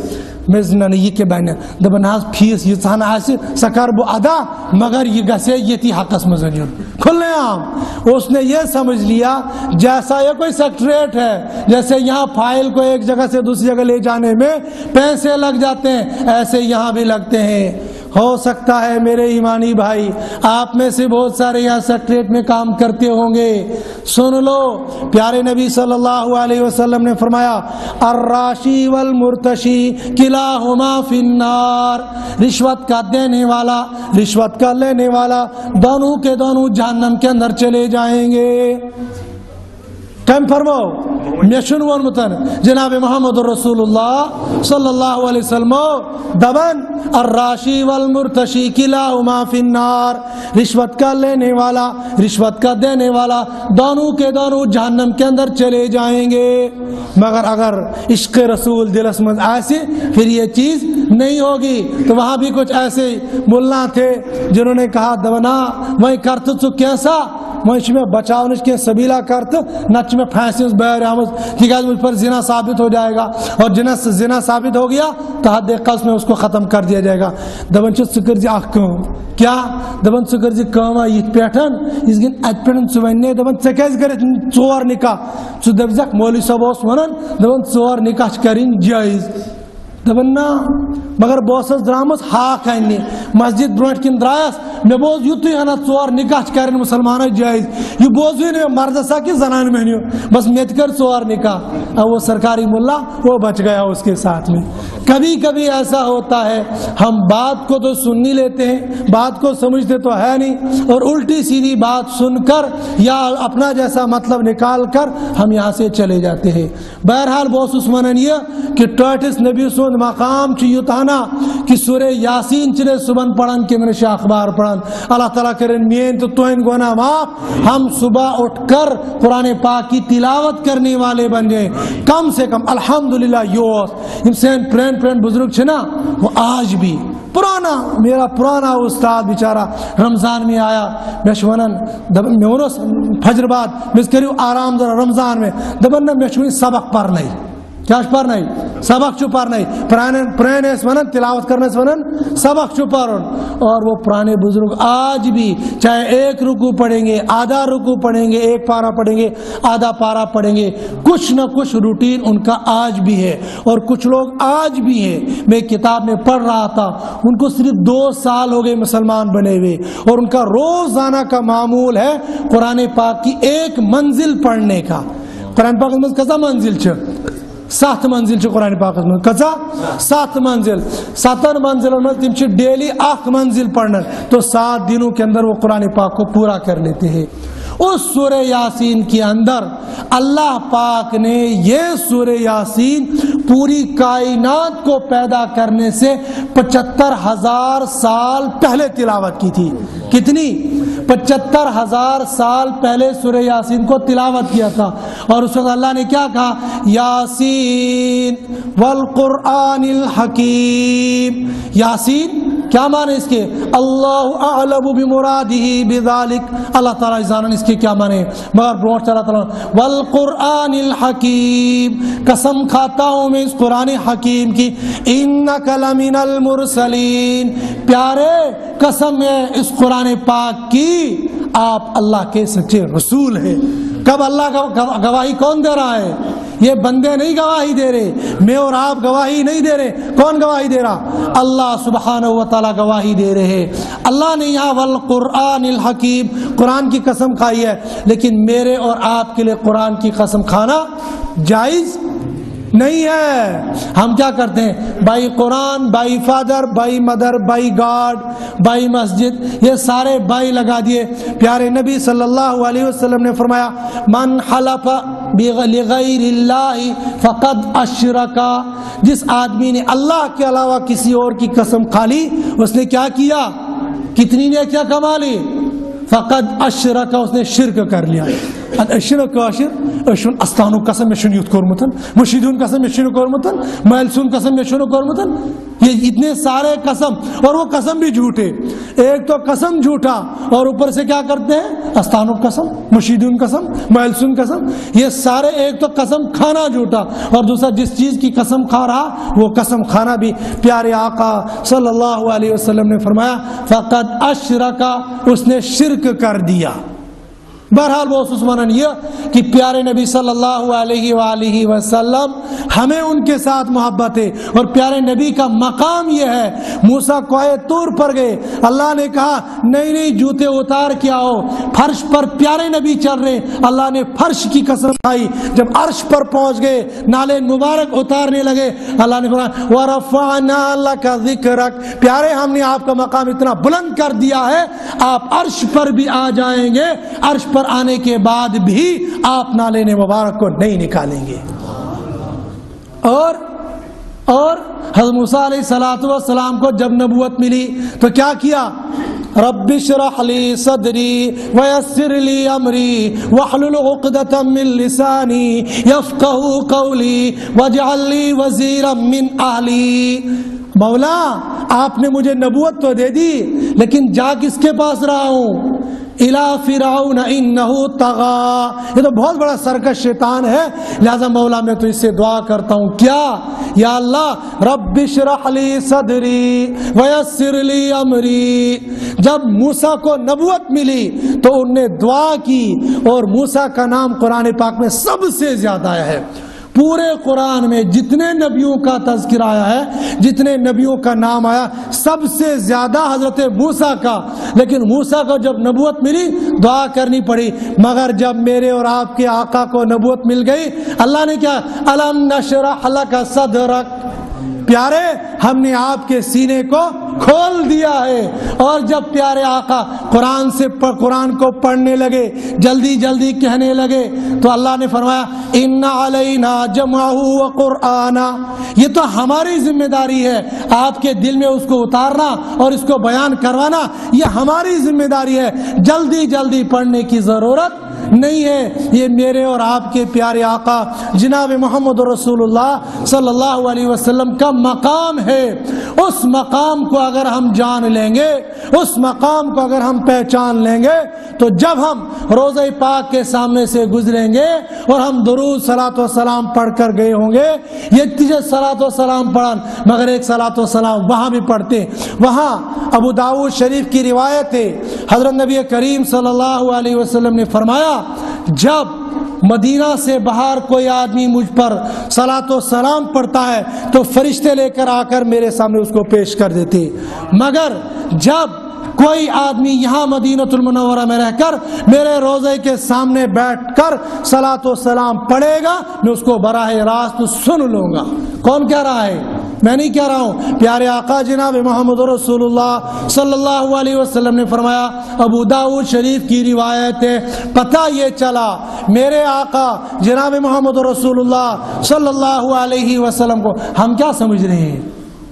میں زنان یہ کے بہنے دبن ناز فیس یہ سانا آسی سکر بو ادا مگر یہ گیسے یہ تی حق اس مزن یون کھلنے عام. اس نے یہ سمجھ لیا جیسا یہ کوئی سیکٹریٹ ہے, جیسے یہاں فائل کو ایک جگہ سے دوسری جگہ لے جانے میں پیسے لگ جاتے ہیں ایسے یہاں بھی لگتے ہیں. ہو سکتا ہے میرے ایمانی بھائی آپ میں سے بہت سارے یہاں سیکٹریٹ میں کام کرتے ہوں گے. سن لو, پیارے نبی صلی اللہ علیہ وسلم نے فرمایا الراشی والمرتشی کلاہما فی النار, رشوت کا دینے والا رشوت کا لینے والا دونوں کے دونوں جہنم کے اندر چلے جائیں گے. کم فرماؤ میشن ورمتن جناب محمد رسول اللہ صلی اللہ علیہ وسلم دبن الراشی والمرتشی کلاہما فی النار, رشوت کا لینے والا رشوت کا دینے والا دونوں کے دونوں جہنم کے اندر چلے جائیں گے. مگر اگر عشق رسول دل اسمد ایسے پھر یہ چیز نہیں ہوگی. تو وہاں بھی کچھ ایسے ملا تھے جنہوں نے کہا دبنا میں کرت تو کیسا میں بچاؤ کے سبیلا کرت نچ میں پھانسی بیر آمد ٹھیک ہے مجھ پر زنا ثابت ہو جائے گا, اور زنا ثابت ہو گیا تو حد قصد میں اس کو ختم کر دیا جائے گا. دبن چھ سکر جی اخ کیا دبن سکر جی کما یہ پیٹن اس گن ات پیٹن ثونے دبن ثکیز کر 4 نکاح ث دبزک مولوی صاحب اس ونن دبن 4 نکاح کریں جائز دبن نا مگر بوسس درامس ہاک انہ مسجد برونٹ کن درایس مے بوز یوتھی ہنا 4 نکاح کرن مسلمان جائز یہ بوزی نے مرد سا کہ زنان مہنیو بس میت کر 4 نکاح. اب وہ سرکاری ملا وہ بچ گیا اس کے ساتھ میں. کبھی کبھی ایسا ہوتا ہے ہم بات کو تو سن نہیں لیتے ہیں, بات کو سمجھتے تو ہے نہیں, اور الٹی سیدھی بات سن کر یا اپنا جیسا مطلب نکال کر ہم یہاں سے چلے جاتے ہیں. بہرحال بوس عثمان یہ کہ ٹوٹس نبی سن مقام چیتانا کہ سورہ یاسین چلے صبح پڑھن کے من اخبار پڑھن اللہ تعالیٰ کرن مین تو توین گناہ معاف, ہم صبح اٹھ کر قرآن پاک کی تلاوت کرنے والے بن جائیں کم سے کم. الحمدللہ یوس انسان پرین بزرگ چھنا وہ آج بھی پرانا میرا پرانا استاد بیچارہ رمضان میں آیا میشونن دبن میں ونس فجر بعد میں کریو آرام ذرا رمضان میں دبن میں شوی سبق پڑھ نہیں کیا پڑھ نہیں سبق چھو پڑھ نہیں پرانے اس ونن تلاوت کرنے اس ونن سبق چھو پڑھن. اور وہ پرانے بزرگ آج بھی چاہے 1 رکوع پڑھیں گے آدھا رکوع پڑھیں گے 1 پارہ پڑھیں گے آدھا پارہ پڑھیں گے, کچھ نہ کچھ روٹین ان کا آج بھی ہے. اور کچھ لوگ آج بھی ہیں, میں کتاب میں پڑھ رہا تھا ان کو صرف 2 سال ہو گئے مسلمان بنے ہوئے, اور ان کا روزانہ کا معمول ہے قرآن پاک کی 1 منزل پڑھنے کا. قرآن پاک میں کسا منزل چھ 7 منزل چھ قرآن پاک میں کسا 7 منزل 7 منزل میں تم چھ ڈیلی 1 منزل پڑھنا تو 7 دنوں کے اندر وہ قرآن پاک کو پورا کر لیتے ہیں. اس سورہ یاسین کے اندر اللہ پاک نے یہ سورہ یاسین پوری کائنات کو پیدا کرنے سے 75,000 سال پہلے تلاوت کی تھی. کتنی 75,000 سال پہلے سورہ یاسین کو تلاوت کیا تھا. اور اس وقت اللہ نے کیا کہا یاسین والقرآن الحکیم. یاسین کیا معنی اس کے اللہ اعلم بمرادہ بذالک, اللہ تعالیٰ جانن اس کے کیا معنی, مگر بروٹ اللہ تعالیٰ والقرآن الحکیم قسم کھاتا ہوں میں اس قرآن حکیم کی انک لمن المرسلین, پیارے قسم ہے اس قرآن پاک کی آپ اللہ کے سچے رسول ہیں. کب اللہ کا گواہی کون دے رہا ہے؟ یہ بندے نہیں گواہی دے رہے, میں اور آپ گواہی نہیں دے رہے. کون گواہی دے رہا؟ اللہ سبحانہ و تعالیٰ گواہی دے رہے. اللہ نے یہاں والقرآن الحکیم قرآن کی قسم کھائی ہے, لیکن میرے اور آپ کے لیے قرآن کی قسم کھانا جائز نہیں ہے. ہم کیا کرتے ہیں؟ By Quran, by father, by mother, by God, by مسجد، یہ سارے بائی لگا دیے. پیارے نبی صلی اللہ علیہ وسلم نے فرمایا من حلف لغیر اللہ فقد اشرکا، جس آدمی نے اللہ کے علاوہ کسی اور کی قسم کھا لی اس نے کیا کیا؟ کتنی نے کیا کما لی؟ فقد اشرکا، اس نے شرک کر لیا. الشرک اشن استانو قسم مشن یوت کورمتن، مشیدون قسم مشن کورمتن، ملسون قسم مشن کورمتن. یہ اتنے سارے قسم، اور وہ قسم بھی جھوٹے. ایک تو قسم جھوٹا اور اوپر سے کیا کرتے ہیں؟ استانو قسم، مشیدون قسم، ملسون قسم. یہ سارے، ایک تو قسم کھانا جھوٹا اور دوسرا جس چیز کی قسم کھا رہا وہ قسم کھانا بھی. پیارے آقا صلی اللہ علیہ وسلم نے فرمایا فقد اشرکا، اس نے شرک کر دیا. بہرحال وہ عثمان یہ کہ پیارے نبی صلی اللہ علیہ وآلہ وسلم ہمیں ان کے ساتھ محبت ہے، اور پیارے نبی کا مقام یہ ہے. موسیٰ کوہ طور پر گئے، اللہ نے کہا نہیں جوتے اتار کے آؤ. فرش پر پیارے نبی چل رہے، اللہ نے فرش کی قسم کھائی. جب عرش پر پہنچ گئے، نالے مبارک اتارنے لگے، اللہ نے فرمایا وَرَفَعْنَا لَكَ ذِكْرَكَ، پیارے ہم نے آپ کا مقام اتنا بلند کر دیا ہے آپ عرش پر بھی آ جائیں گے، عرش پر آنے کے بعد بھی آپ نالے مبارک کو نہیں نکالیں گے. اور حضرت موسیٰ علیہ السلام کو جب نبوت ملی تو کیا کیا؟ رب اشرح لی صدری ویسر لی امری واحلل عقدۃ من لسانی یفقہوا قولی واجعل لی وزیرا من اہلی. مولا آپ نے مجھے نبوت تو دے دی لیکن جا کس کے پاس رہا ہوں؟ الا فرعون انہ طغی، یہ تو بہت بڑا سرکش شیطان ہے. لہذا مولا میں تو اس سے دعا کرتا ہوں کیا؟ یا اللہ رب اشرح لی صدری ویسر لی امری. جب موسیٰ کو نبوت ملی تو ان نے دعا کی، اور موسیٰ کا نام قرآن پاک میں سب سے زیادہ آیا ہے. پورے قرآن میں جتنے نبیوں کا تذکرہ آیا ہے، جتنے نبیوں کا نام آیا، سب سے زیادہ حضرت موسیٰ کا. لیکن موسیٰ کو جب نبوت ملی دعا کرنی پڑی، مگر جب میرے اور آپ کے آقا کو نبوت مل گئی اللہ نے کیا؟ الم نشرح لک صدرک، پیارے ہم نے آپ کے سینے کو کھول دیا ہے. اور جب پیارے آقا قرآن کو پڑھنے لگے، جلدی جلدی کہنے لگے، تو اللہ نے فرمایا ان علینا جمعہ وقرآنا، یہ تو ہماری ذمہ داری ہے، آپ کے دل میں اس کو اتارنا اور اس کو بیان کروانا یہ ہماری ذمہ داری ہے. جلدی جلدی پڑھنے کی ضرورت نہیں ہے. یہ میرے اور آپ کے پیارے آقا جناب محمد رسول اللہ صلی اللہ علیہ وسلم کا مقام ہے. اس مقام کو اگر ہم جان لیں گے، اس مقام کو اگر ہم پہچان لیں گے، تو جب ہم روضہ پاک کے سامنے سے گزریں گے اور ہم درود صلاۃ و سلام پڑھ کر گئے ہوں گے، یہ تیجے صلاۃ و سلام پڑھن مگر ایک صلاۃ و سلام وہاں بھی پڑھتے. وہاں ابو داؤد شریف کی روایت ہے، حضرت نبی کریم صلی اللہ علیہ وسلم نے فرمایا جب مدینہ سے باہر کوئی آدمی مجھ پر صلاۃ و سلام پڑھتا ہے تو فرشتے لے کر آ کر میرے سامنے اس کو پیش کر دیتے، مگر جب کوئی آدمی یہاں مدینہ المنورہ میں رہ کر میرے روضے کے سامنے بیٹھ کر صلاۃ و سلام پڑھے گا میں اس کو براہ راست سن لوں گا. کون کہہ رہا ہے؟ میں نہیں کہہ رہا ہوں، پیارے آقا جناب محمد رسول اللہ صلی اللہ علیہ وسلم نے فرمایا. ابو داؤد شریف کی روایت ہے. پتہ یہ چلا میرے آقا جناب محمد رسول اللہ صلی اللہ علیہ وسلم کو ہم کیا سمجھ رہے ہیں؟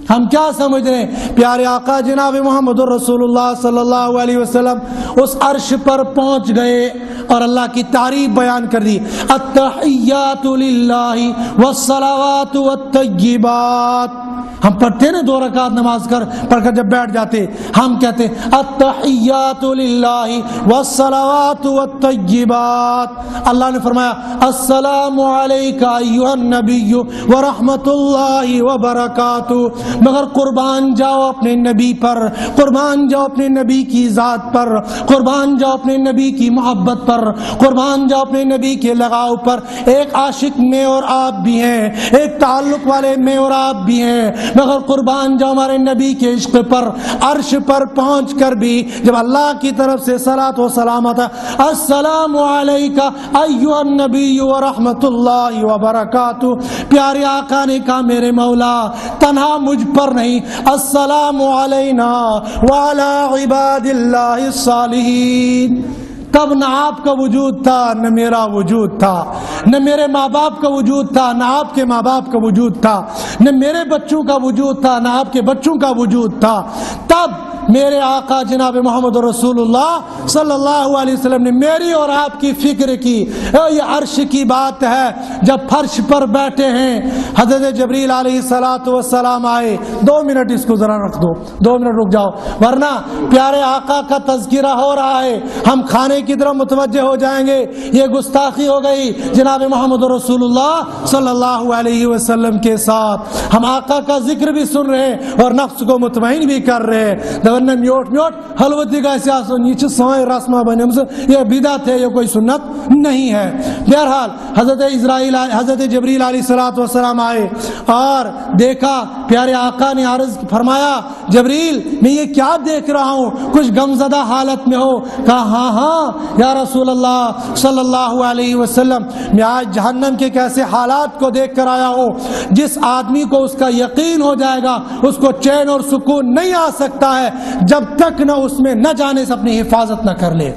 ہم کیا سمجھ رہے ہیں؟ پیارے آقا جناب محمد رسول اللہ صلی اللہ علیہ وسلم اس عرش پر پہنچ گئے اور اللہ کی تعریف بیان کر دی. التحیات للہ والصلوات والطیبات، ہم پڑھتے ہیں نا 2 رکعت نماز پڑھ کر جب بیٹھ جاتے ہم کہتے ہیں التحیات للہ والصلوات والطیبات. اللہ نے فرمایا السلام علیک ایھا النبی ورحمۃ اللہ وبرکاتہ. مگر قربان جاؤ اپنے نبی پر، قربان جاؤ اپنے نبی کی ذات پر، قربان جاؤ اپنے نبی کی محبت پر، قربان جاؤ اپنے نبی کے لگاؤ پر. ایک عاشق میں اور آپ بھی ہیں، ایک تعلق والے میں اور آپ بھی ہیں. مگر قربان جو ہمارے نبی کے عشق پر عرش پر پہنچ کر بھی جب اللہ کی طرف سے صلاۃ و سلام آتا السلام علیکہ ایھا النبی ورحمۃ اللہ وبرکاتہ، پیارے آقا نے کہا میرے مولا تنہا مجھ پر نہیں، السلام علینا وعلی عباد اللہ الصالحین۔ تب نہ آپ کا وجود تھا نہ میرا وجود تھا، نہ میرے ماں باپ کا وجود تھا نہ آپ کے ماں باپ کا وجود تھا، نہ میرے بچوں کا وجود تھا نہ آپ کے بچوں کا وجود تھا۔ تب میرے آقا جناب محمد رسول اللہ صلی اللہ علیہ وسلم نے میری اور آپ کی فکر کی۔ یہ عرش کی بات ہے، جب فرش پر بیٹھے ہیں حضرت جبریل علیہ السلام آئے۔ 2 منٹ اس کو ذرا رکھ دو، 2 منٹ رک جاؤ، ورنہ پیارے آقا کا تذکرہ ہو رہا ہے، ہم کھانے کی طرف متوجہ ہو جائیں گے، یہ گستاخی ہو گئی جناب محمد رسول اللہ صلی اللہ علیہ وسلم کے ساتھ۔ ہم آقا کا ذکر بھی سن رہے ہیں اور نفس کو مطمئن بھی کر رہے ہیں۔ میوٹ حلوتی کا نیچے سوئے رسمہ بنے، یہ بدعت ہے، یہ کوئی سنت نہیں ہے۔ بہرحال حضرت جبریل علیہ السلام آئے اور دیکھا پیارے آقا نے عرض فرمایا جبریل میں یہ کیا دیکھ رہا ہوں، کچھ غمزدہ حالت میں ہو؟ کہا ہاں ہاں یا رسول اللہ صلی اللہ علیہ وسلم، میں آج جہنم کے کیسے حالات کو دیکھ کر آیا ہوں، جس آدمی کو اس کا یقین ہو جائے گا اس کو چین اور سکون نہیں آ سکتا ہے جب تک نہ اس میں نہ جانے سے اپنی حفاظت نہ کر لے۔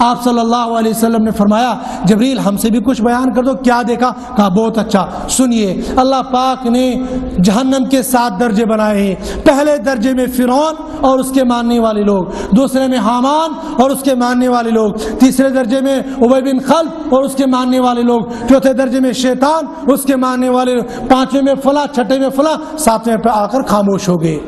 آپ صلی اللہ علیہ وسلم نے فرمایا جبریل ہم سے بھی کچھ بیان کر دو، کیا دیکھا؟ کہا بہت اچھا، سنیے اللہ پاک نے جہنم کے 7 درجے بنائے ہیں۔ پہلے درجے میں فرعون اور اس کے ماننے والے لوگ، دوسرے میں حامان اور اس کے ماننے والے لوگ، تیسرے درجے میں ابی بن خلف اور اس کے ماننے والے لوگ، چوتھے درجے میں شیطان اس کے ماننے والے لوگ، 5ویں میں فلاں، 6ٹھے میں فلاں، 7ویں پہ آ کر خاموش ہو گئے۔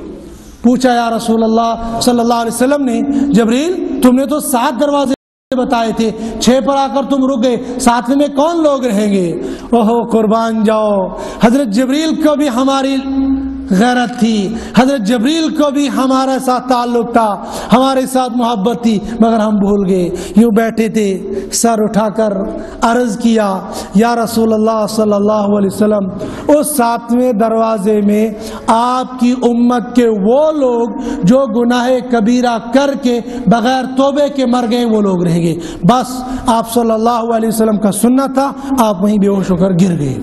پوچھا یا رسول اللہ صلی اللہ علیہ وسلم نے جبریل تم نے تو 7 دروازے بتائے تھے، 6 پر آ کر تم رک گئے، 7ویں میں کون لوگ رہیں گے؟ اوہو قربان جاؤ، حضرت جبریل کو بھی ہماری غیرت تھی، حضرت جبریل کو بھی ہمارے ساتھ تعلق تھا، ہمارے ساتھ محبت تھی، مگر ہم بھول گئے۔ یوں بیٹھے تھے، سر اٹھا کر عرض کیا یا رسول اللہ صلی اللہ علیہ وسلم اس 7ویں دروازے میں آپ کی امت کے وہ لوگ جو گناہ کبیرہ کر کے بغیر توبے کے مر گئے وہ لوگ رہیں گے۔ بس آپ صلی اللہ علیہ وسلم کا سننا تھا، آپ وہیں بے ہوش ہو کر گر گئے۔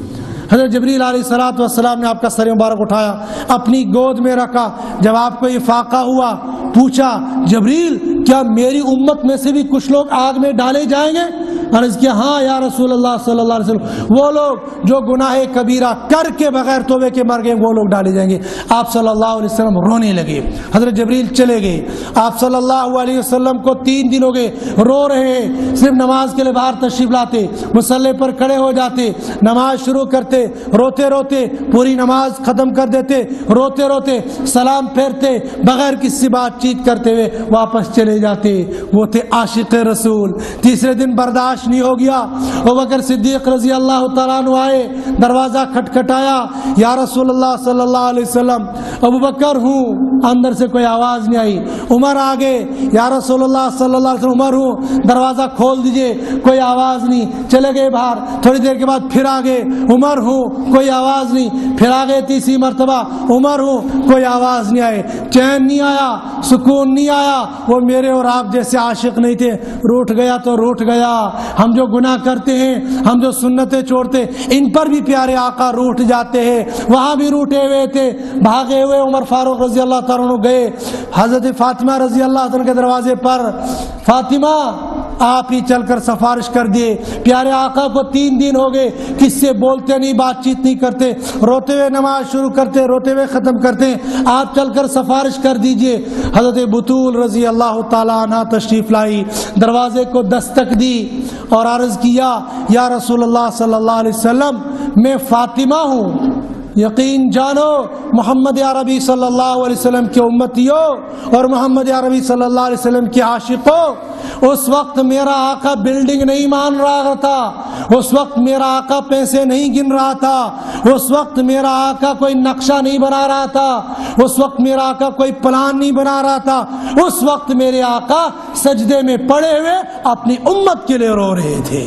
حضرت جبریل علیہ السلام نے آپ کا سر مبارک اٹھایا، اپنی گود میں رکھا۔ جب آپ کو یہ فاقہ ہوا پوچھا جبریل کیا میری امت میں سے بھی کچھ لوگ آگ میں ڈالے جائیں گے؟ عرض کیا ہاں یا رسول اللہ صلی اللہ علیہ وسلم، وہ لوگ جو گناہ کبیرہ کر کے بغیر توبے کے مر گئے وہ لوگ ڈالے جائیں گے۔ آپ صلی اللہ علیہ وسلم رونے لگے، حضرت جبریل چلے گئے۔ آپ صلی اللہ علیہ وسلم کو 3 دن ہو گئے رو رہے ہیں، صرف نماز کے لیے باہر تشریف لاتے، مصلی پر کھڑے ہو جاتے، نماز شروع کرتے، روتے روتے پوری نماز ختم کر دیتے، روتے روتے سلام پھیرتے، بغیر کسی بات چیت کرتے ہوئے واپس چلے جاتے۔ وہ تھے عاشق رسول۔ تیسرے دن برداشت نہیں ہو گیا، ابوبکر صدیق رضی اللہ تعالیٰ عنہ آئے، دروازہ کھٹکھٹایا، یا رسول اللہ صلی اللہ علیہ وسلم ابوبکر ہوں، اندر سے کوئی آواز نہیں آئی۔ عمر آگے، یا رسول اللہ صلی اللہ علیہ وسلم عمر ہوں، دروازہ کھول دیجئے، کوئی آواز نہیں۔ چلے گئے باہر، تھوڑی دیر کے بعد پھر آگے، عمر ہوں، کوئی آواز نہیں۔ پھر آگے تیسری مرتبہ، عمر ہوں، کوئی آواز نہیں آئے۔ چین نہیں آیا، سکون نہیں آیا۔ وہ میرے اور آپ جیسے عاشق نہیں تھے، روٹ گیا تو روٹ گیا۔ ہم جو گناہ کرتے ہیں، ہم جو سنتیں چھوڑتے، ان پر بھی پیارے آقا روٹ جاتے ہیں۔ وہاں بھی روٹے ہوئے تھے، بھاگے ہوئے عمر فاروق رضی اللہ تعالیٰ عنہ گئے حضرت فاطمہ رضی اللہ تعالیٰ کے دروازے پر، فاطمہ آپ ہی چل کر سفارش کر دیے۔ پیارے آقا کو 3 دن ہو گئے، کس سے بولتے نہیں، بات چیت نہیں کرتے، روتے ہوئے نماز شروع کرتے، روتے ہوئے ختم کرتے، آپ چل کر سفارش کر دیجئے۔ حضرت بطول رضی اللہ تعالیٰ عنہ تشریف لائی، دروازے کو دستک دی اور عرض کیا یا رسول اللہ صلی اللہ علیہ وسلم میں فاطمہ ہوں، یقین جانو محمد عربی صلی اللہ علیہ وسلم کے امتیوں اور محمد عربی صلی اللہ علیہ وسلم کے عاشقوں، اس وقت میرا آقا بلڈنگ نہیں مان رہا تھا، اس وقت میرا آقا پیسے نہیں گن رہا تھا، اس وقت میرا آقا کوئی نقشہ نہیں بنا رہا تھا، اس وقت میرا آقا کوئی پلان نہیں بنا رہا تھا، اس وقت میرے آقا سجدے میں پڑے ہوئے اپنی امت کے لیے رو رہے تھے۔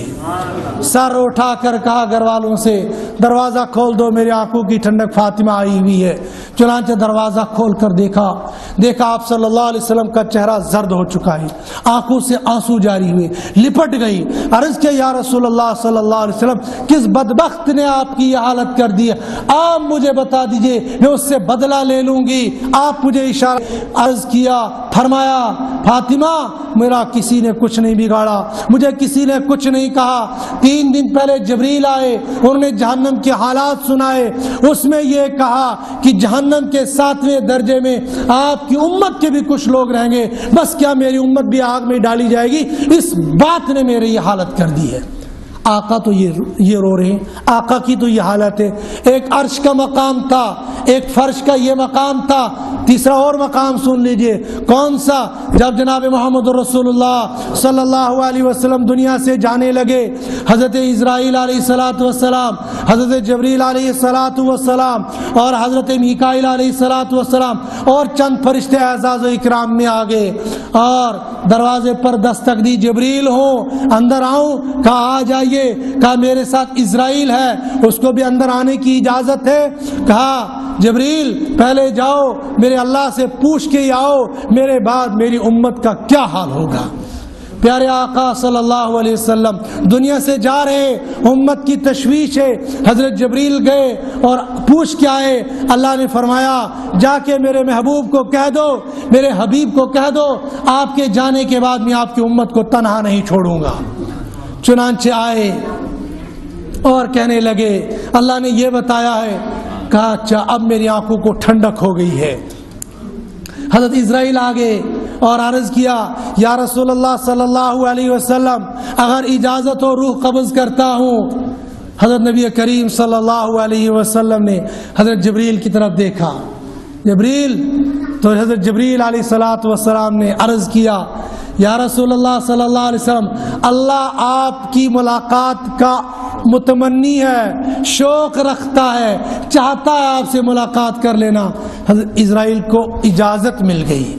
سر اٹھا کر کہا گھر والوں سے دروازہ کھول دو، میرے آنکھوں کی ٹھنڈک فاطمہ آئی ہوئی ہے۔ چنانچہ دروازہ کھول کر دیکھا آپ صلی اللہ علیہ وسلم کا چہرہ زرد ہو چکا ہے، آنکھوں سے آنسو جاری ہوئے، لپٹ گئی۔ عرض کیا یا رسول اللہ صلی اللہ علیہ وسلم کس بدبخت نے آپ کی یہ حالت کر دی ہے؟ آپ مجھے بتا دیجئے، میں اس سے بدلہ لے لوں گی۔ آپ مجھے اشارہ عرض کیا، فرمایا فاطمہ میرا کسی نے کچھ نہیں بگاڑا، مجھے کسی نے کچھ نہیں کہا۔ 3 دن پہلے جبریل آئے، انہوں نے جہنم کے حالات سنائے، اس میں یہ کہا کہ جہنم کے 7ویں درجے میں آپ کی امت کے بھی کچھ لوگ رہیں گے، بس کیا میری امت بھی آگ میں ڈالی جائے گی؟ اس بات نے میری یہ حالت کر دی ہے۔ آقا تو یہ رو رہے ہیں، آقا کی تو یہ حالت ہے۔ ایک عرش کا مقام تھا، ایک فرش کا یہ مقام تھا، تیسرا اور مقام سن لیجئے کون سا؟ جب جناب محمد رسول اللہ صلی اللہ علیہ وسلم دنیا سے جانے لگے، حضرت اسرائیل علیہ الصلوۃ والسلام، حضرت جبریل علیہ الصلوۃ والسلام اور حضرت میکائیل علیہ الصلوۃ والسلام اور چند فرشتے اعزاز و اکرام میں آگے اور دروازے پر دستک دی، جبریل ہوں اندر آؤں؟ کہا آ جائیے۔ کہا میرے ساتھ اسرائیل ہے، اس کو بھی اندر آنے کی اجازت ہے؟ کہا جبریل پہلے جاؤ میرے اللہ سے پوچھ کے آؤ میرے بعد میری امت کا کیا حال ہوگا۔ پیارے آقا صلی اللہ علیہ وسلم دنیا سے جا رہے، امت کی تشویش ہے، حضرت جبریل گئے اور پوچھ کے آئے۔ اللہ نے فرمایا جا کے میرے محبوب کو کہہ دو، میرے حبیب کو کہہ دو آپ کے جانے کے بعد میں آپ کی امت کو تنہا نہیں چھوڑوں گا۔ چنانچہ آئے اور کہنے لگے اللہ نے یہ بتایا ہے۔ کہا اچھا اب میری آنکھوں کو ٹھنڈک ہو گئی ہے۔ حضرت اسرائیل آگے اور عرض کیا یا رسول اللہ صلی اللہ علیہ وسلم اگر اجازت ہو روح قبض کرتا ہوں۔ حضرت نبی کریم صلی اللہ علیہ وسلم نے حضرت جبریل کی طرف دیکھا، جبریل تو حضرت جبریل علیہ الصلوۃ والسلام نے عرض کیا یا رسول اللہ صلی اللہ علیہ وسلم اللہ آپ کی ملاقات کا متمنی ہے، شوق رکھتا ہے، چاہتا ہے آپ سے ملاقات کر لینا۔ حضرت اسرائیل کو اجازت مل گئی۔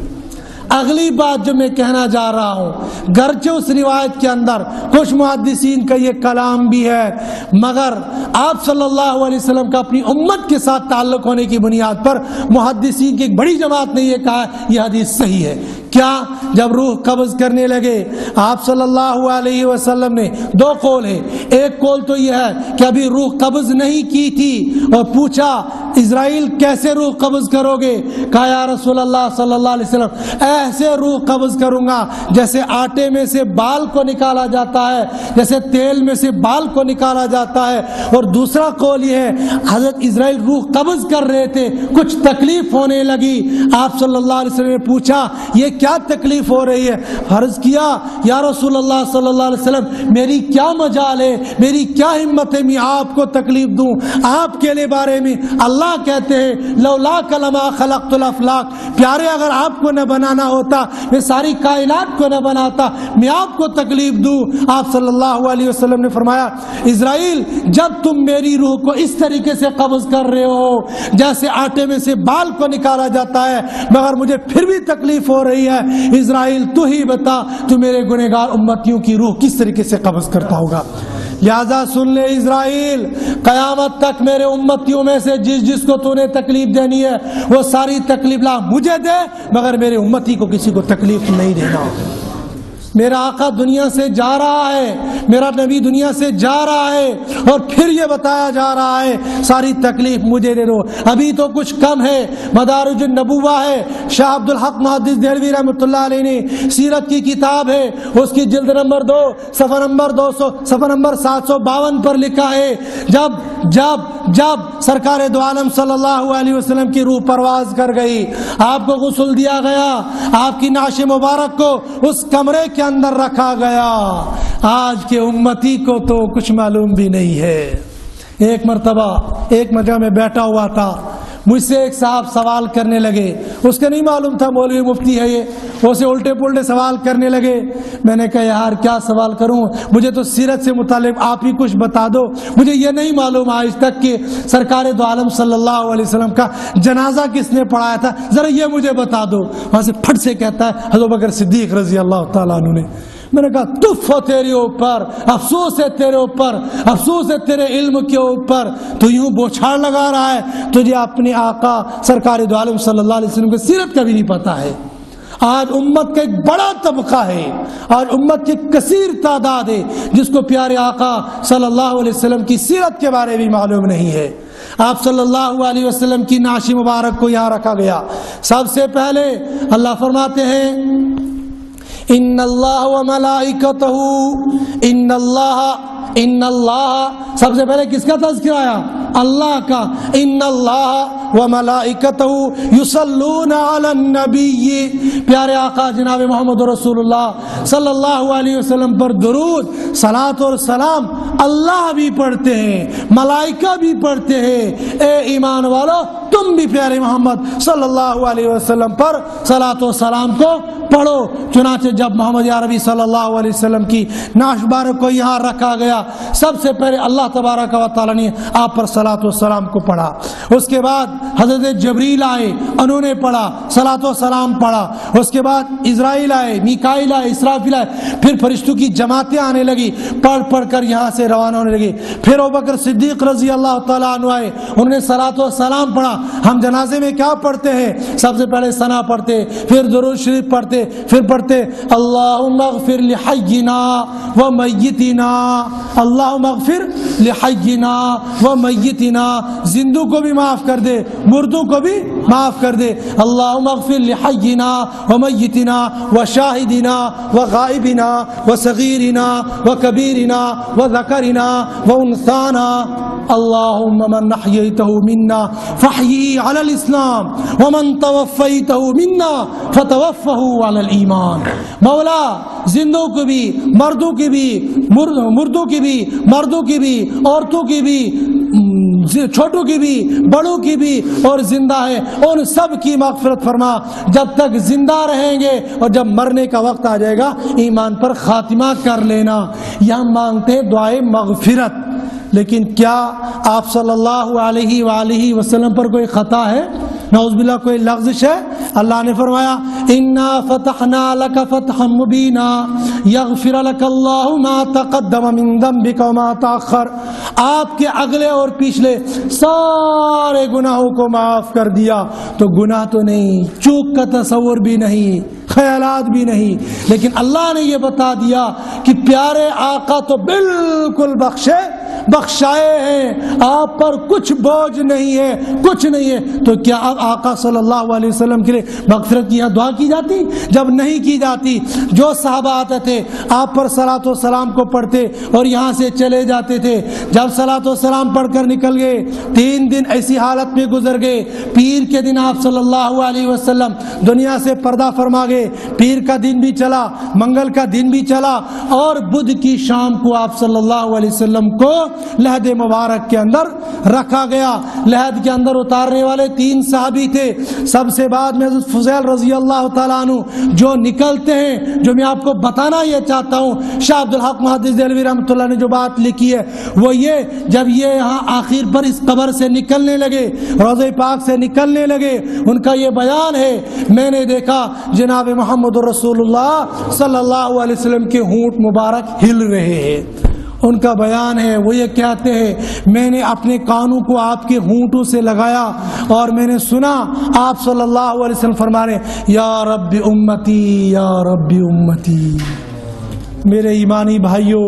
اگلی بات جو میں کہنا جا رہا ہوں، گرچہ اس روایت کے اندر کچھ محدثین کا یہ کلام بھی ہے، مگر آپ صلی اللہ علیہ وسلم کا اپنی امت کے ساتھ تعلق ہونے کی بنیاد پر محدثین کی ایک بڑی جماعت نے یہ کہا یہ حدیث صحیح ہے۔ کیا؟ جب روح قبض کرنے لگے آپ صلی اللہ علیہ وسلم نے 2 قول ہے، ایک قول تو یہ ہے کہ ابھی روح قبض نہیں کی تھی اور پوچھا اسرائیل کیسے روح قبض کرو گے؟ کہا یا رسول اللہ صلی اللہ علیہ وسلم ایسے روح قبض کروں گا جیسے آٹے میں سے بال کو نکالا جاتا ہے، جیسے تیل میں سے بال کو نکالا جاتا ہے۔ اور دوسرا قول یہ ہے حضرت اسرائیل روح قبض کر رہے تھے، کچھ تکلیف ہونے لگی، آپ صلی اللہ علیہ وسلم نے پوچھا یہ کیا تکلیف ہو رہی ہے؟ عرض کیا یا رسول اللہ صلی اللہ علیہ وسلم میری کیا مجال ہے، میری کیا ہمت ہے میں آپ کو تکلیف دوں؟ آپ کے لیے بارے میں اللہ کہتے ہیں لولا لما خلقت الافلاک، پیارے اگر آپ کو نہ بنانا ہوتا میں ساری کائنات کو نہ بناتا، میں آپ کو تکلیف دوں؟ آپ صلی اللہ علیہ وسلم نے فرمایا اسرائیل جب تم میری روح کو اس طریقے سے قبض کر رہے ہو جیسے آٹے میں سے بال کو نکالا جاتا ہے مگر مجھے پھر بھی تکلیف ہو رہی ہے، اسرائیل تو ہی بتا تو میرے گنہگار امتیوں کی روح کس طریقے سے قبض کرتا ہوگا؟ لہذا سن لے اسرائیل، قیامت تک میرے امتیوں میں سے جس کو تو نے تکلیف دینی ہے وہ ساری تکلیف لا مجھے دے، مگر میرے امتی کو کسی کو تکلیف نہیں دینا۔ میرا آقا دنیا سے جا رہا ہے، میرا نبی دنیا سے جا رہا ہے اور پھر یہ بتایا جا رہا ہے ساری تکلیف مجھے دے دو۔ ابھی تو کچھ کم ہے، مدارج النبوہ ہے، شاہ عبد الحق محدث دہلوی رحمۃ اللہ علیہ نے سیرت کی کتاب ہے، اس کی جلد نمبر 2 صفحہ نمبر 752 پر لکھا ہے جب سرکار دو عالم صلی اللہ علیہ وسلم کی روح پرواز کر گئی، آپ کو غسل دیا گیا، آپ کی نعش مبارک کو اس کمرے کے اندر رکھا گیا، آج کے امتی کو تو کچھ معلوم بھی نہیں ہے۔ ایک مرتبہ ایک مجمع میں بیٹھا ہوا تھا، مجھ سے ایک صاحب سوال کرنے لگے، اس کو نہیں معلوم تھا مولوی مفتی ہے یہ، اسے الٹے پلٹے سوال کرنے لگے۔ میں نے کہا یار کیا سوال کروں، مجھے تو سیرت سے متعلق آپ ہی کچھ بتا دو، مجھے یہ نہیں معلوم آج تک کہ سرکار دو عالم صلی اللہ علیہ وسلم کا جنازہ کس نے پڑھایا تھا، ذرا یہ مجھے بتا دو۔ وہاں سے پھٹ سے کہتا ہے حضرت بکر صدیق رضی اللہ تعالیٰ عنہ نے۔ میں نے کہا تف ہو تیرے اوپر، افسوس ہے تیرے اوپر، افسوس ہے تیرے علم کے اوپر، تو یوں بوچھاڑ لگا رہا ہے، تجھے اپنے آقا سرکار دو عالم صلی اللہ علیہ وسلم کی سیرت کا بھی نہیں پتا ہے۔ آج امت کا ایک بڑا طبقہ ہے، آج امت کی کثیر تعداد ہے جس کو پیارے آقا صلی اللہ علیہ وسلم کی سیرت کے بارے بھی معلوم نہیں ہے۔ آپ صلی اللہ علیہ وسلم کی نعش مبارک کو یہاں رکھا گیا۔ سب سے پہلے اللہ فرماتے ہیں ان اللہ و ملائکتہ، ان اللہ، سب سے پہلے کس کا تذکرہ آیا؟ اللہ کا۔ ان اللہ و ملائکتہ یصلون علی النبی، پیارے آقا جناب محمد رسول اللہ صلی اللہ علیہ وسلم پر درود صلاۃ اور سلام اللہ بھی پڑھتے ہیں، ملائکہ بھی پڑھتے ہیں۔ اے ایمان والو تم بھی پیارے محمد صلی اللہ علیہ وسلم پر صلاۃ و سلام کو پڑھو۔ چنانچہ جب محمد عربی صلی اللہ علیہ وسلم کی نعش مبارک کو یہاں رکھا گیا، سب سے پہلے اللہ تبارک و تعالی نے آپ پر صلاۃ و سلام کو پڑھا۔ اس کے بعد حضرت جبریل آئے، انہوں نے پڑھا، صلاۃ و سلام پڑھا۔ اس کے بعد اسرائیل آئے، میکائیل آئے، اسرافیل آئے، پھر فرشتوں کی جماعتیں آنے لگی، پڑھ پڑھ کر یہاں سے روانہ ہونے لگی۔ پھر ابوبکر صدیق رضی اللہ تعالیٰ عنہ آئے، انہوں نے صلاۃ و سلام پڑھا۔ ہم جنازے میں کیا پڑھتے ہیں؟ سب سے پہلے ثنا پڑھتے، پھر درود شریف پڑھتے، پھر پڑھتے اللہم اغفر لحینا و میتنا، اللہم اغفر لحینا و میتنا، زندوں کو بھی معاف کر دے، مردوں کو بھی معاف کر دے۔ اللہم اغفر لحینا و میتنا و شاہدنا و غائبنا و صغیرنا و کبیرنا و ذکرنا و انثانا، اللہم من احییتہ منا فاحیہ علی الاسلام ومن توفیتہ منا فتوفہ علی الایمان۔ مولا زندوں کو بھی، مردوں کی بھی، مردوں کی بھی، مردوں کی بھی، عورتوں کی بھی، چھوٹوں کی بھی، بڑوں کی بھی، اور زندہ ہے ان سب کی مغفرت فرما جب تک زندہ رہیں گے، اور جب مرنے کا وقت آ جائے گا ایمان پر خاتمہ کر لینا۔ یہ ہم مانگتے ہیں دعائے مغفرت۔ لیکن کیا آپ صلی اللہ علیہ وآلہ وسلم پر کوئی خطا ہے؟ نعوذ باللہ کوئی لغزش ہے؟ اللہ نے فرمایا انا فتحنا لک فتحا مبینا یغفر لک اللہ ما تقدم من ذنبک وما تاخر، آپ کے اگلے اور پچھلے سارے گناہوں کو معاف کر دیا۔ تو گناہ تو نہیں، چوک کا تصور بھی نہیں، خیالات بھی نہیں، لیکن اللہ نے یہ بتا دیا کہ پیارے آقا تو بالکل بخشائے ہیں، آپ پر کچھ بوجھ نہیں ہے، کچھ نہیں ہے۔ تو کیا اب آقا صلی اللہ علیہ وسلم کے لیے مغفرت کی یہاں دعا کی جاتی؟ جب نہیں کی جاتی، جو صحابہ آتے تھے آپ پر صلاۃ و سلام کو پڑھتے اور یہاں سے چلے جاتے تھے۔ جب صلاۃ و سلام پڑھ کر نکل گئے، 3 دن ایسی حالت میں گزر گئے، پیر کے دن آپ صلی اللہ علیہ وسلم دنیا سے پردہ فرما گئے، پیر کا دن بھی چلا، منگل کا دن بھی چلا، اور بدھ کی شام کو آپ صلی اللہ علیہ وسلم کو لحد مبارک کے اندر رکھا گیا۔ لحد کے اندر اتارنے والے 3 صحابی تھے۔ سب سے بعد میں حضرت فضیل رضی اللہ تعالیٰ عنہ جو نکلتے ہیں، جو میں آپ کو بتانا یہ چاہتا ہوں، شاہ عبدالحق محدث دہلوی رحمۃ اللہ نے جو بات لکھی ہے وہ یہ، جب یہ یہاں آخر پر اس قبر سے نکلنے لگے، روضہ پاک سے نکلنے لگے، ان کا یہ بیان ہے میں نے دیکھا جناب محمد رسول اللہ صلی اللہ علیہ وسلم کے ہونٹ مبارک ہل رہے ہیں۔ ان کا بیان ہے، وہ یہ کہتے ہیں میں نے اپنے کانوں کو آپ کے ہونٹوں سے لگایا اور میں نے سنا آپ صلی اللہ علیہ وسلم فرما رہے ہیں یا رب امتی یا رب امتی۔ میرے ایمانی بھائیوں،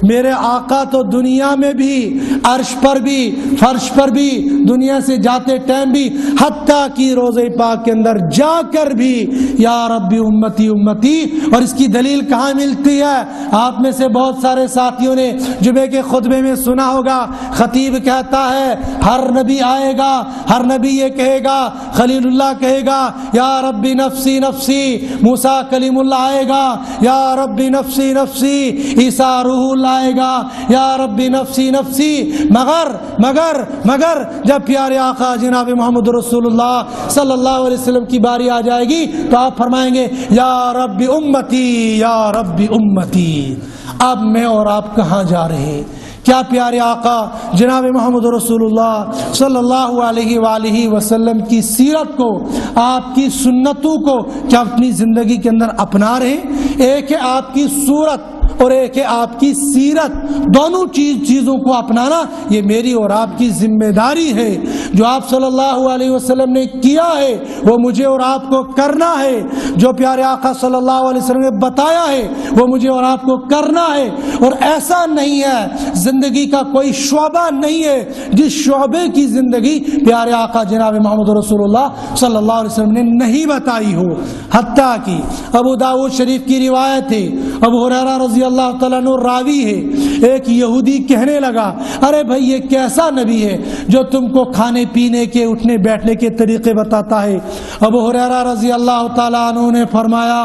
میرے آقا تو دنیا میں بھی، عرش پر بھی، فرش پر بھی، دنیا سے جاتے ٹائم بھی، حتیٰ کہ روضہ پاک کے اندر جا کر بھی یا رب امتی امتی۔ اور اس کی دلیل کہاں ملتی ہے؟ آپ میں سے بہت سارے ساتھیوں نے جمعے کے خطبے میں سنا ہوگا، خطیب کہتا ہے ہر نبی آئے گا، ہر نبی یہ کہے گا، خلیل اللہ کہے گا یا رب نفسی نفسی، موسیٰ کلیم اللہ آئے گا یا رب نفسی نفسی، عیسیٰ روح لائے گا، یا ربی نفسی نفسی، مگر جب پیارے آقا جناب محمد رسول اللہ صلی اللہ علیہ وسلم کی باری آ جائے گی تو آپ فرمائیں گے یا ربی امتی، یا ربی امتی۔ اب میں اور آپ کہاں جا رہے ہیں؟ کیا پیارے آقا جناب محمد رسول اللہ صلی اللہ علیہ وآلہ وسلم کی سیرت کو، آپ کی سنتوں کو کیا اپنی زندگی کے اندر اپنا رہے ہیں؟ ایک ہے آپ کی صورت اور ایک ہے آپ کی سیرت، دونوں چیزوں کو اپنانا یہ میری اور آپ کی ذمہ داری ہے۔ جو آپ صلی اللہ علیہ وسلم نے کیا ہے وہ مجھے اور آپ کو کرنا ہے، جو پیارے آقا صلی اللہ علیہ وسلم نے بتایا ہے وہ مجھے اور آپ کو کرنا ہے۔ اور ایسا نہیں ہے، زندگی کا کوئی شعبہ نہیں ہے جس شعبے کی زندگی پیارے آقا جناب محمد رسول اللہ صلی اللہ علیہ وسلم نے نہیں بتائی ہو۔ حتیٰ کہ ابو داؤد شریف کی روایت ہے، ابو ہریرہ رضی اللہ تعالیٰ عنہ راوی ہے، ایک یہودی کہنے لگا ارے بھائی یہ کیسا نبی ہے جو تم کو کھانے پینے کے اٹھنے بیٹھنے کے طریقے بتاتا ہے؟ ابو ہریرہ رضی اللہ تعالیٰ عنہ نے فرمایا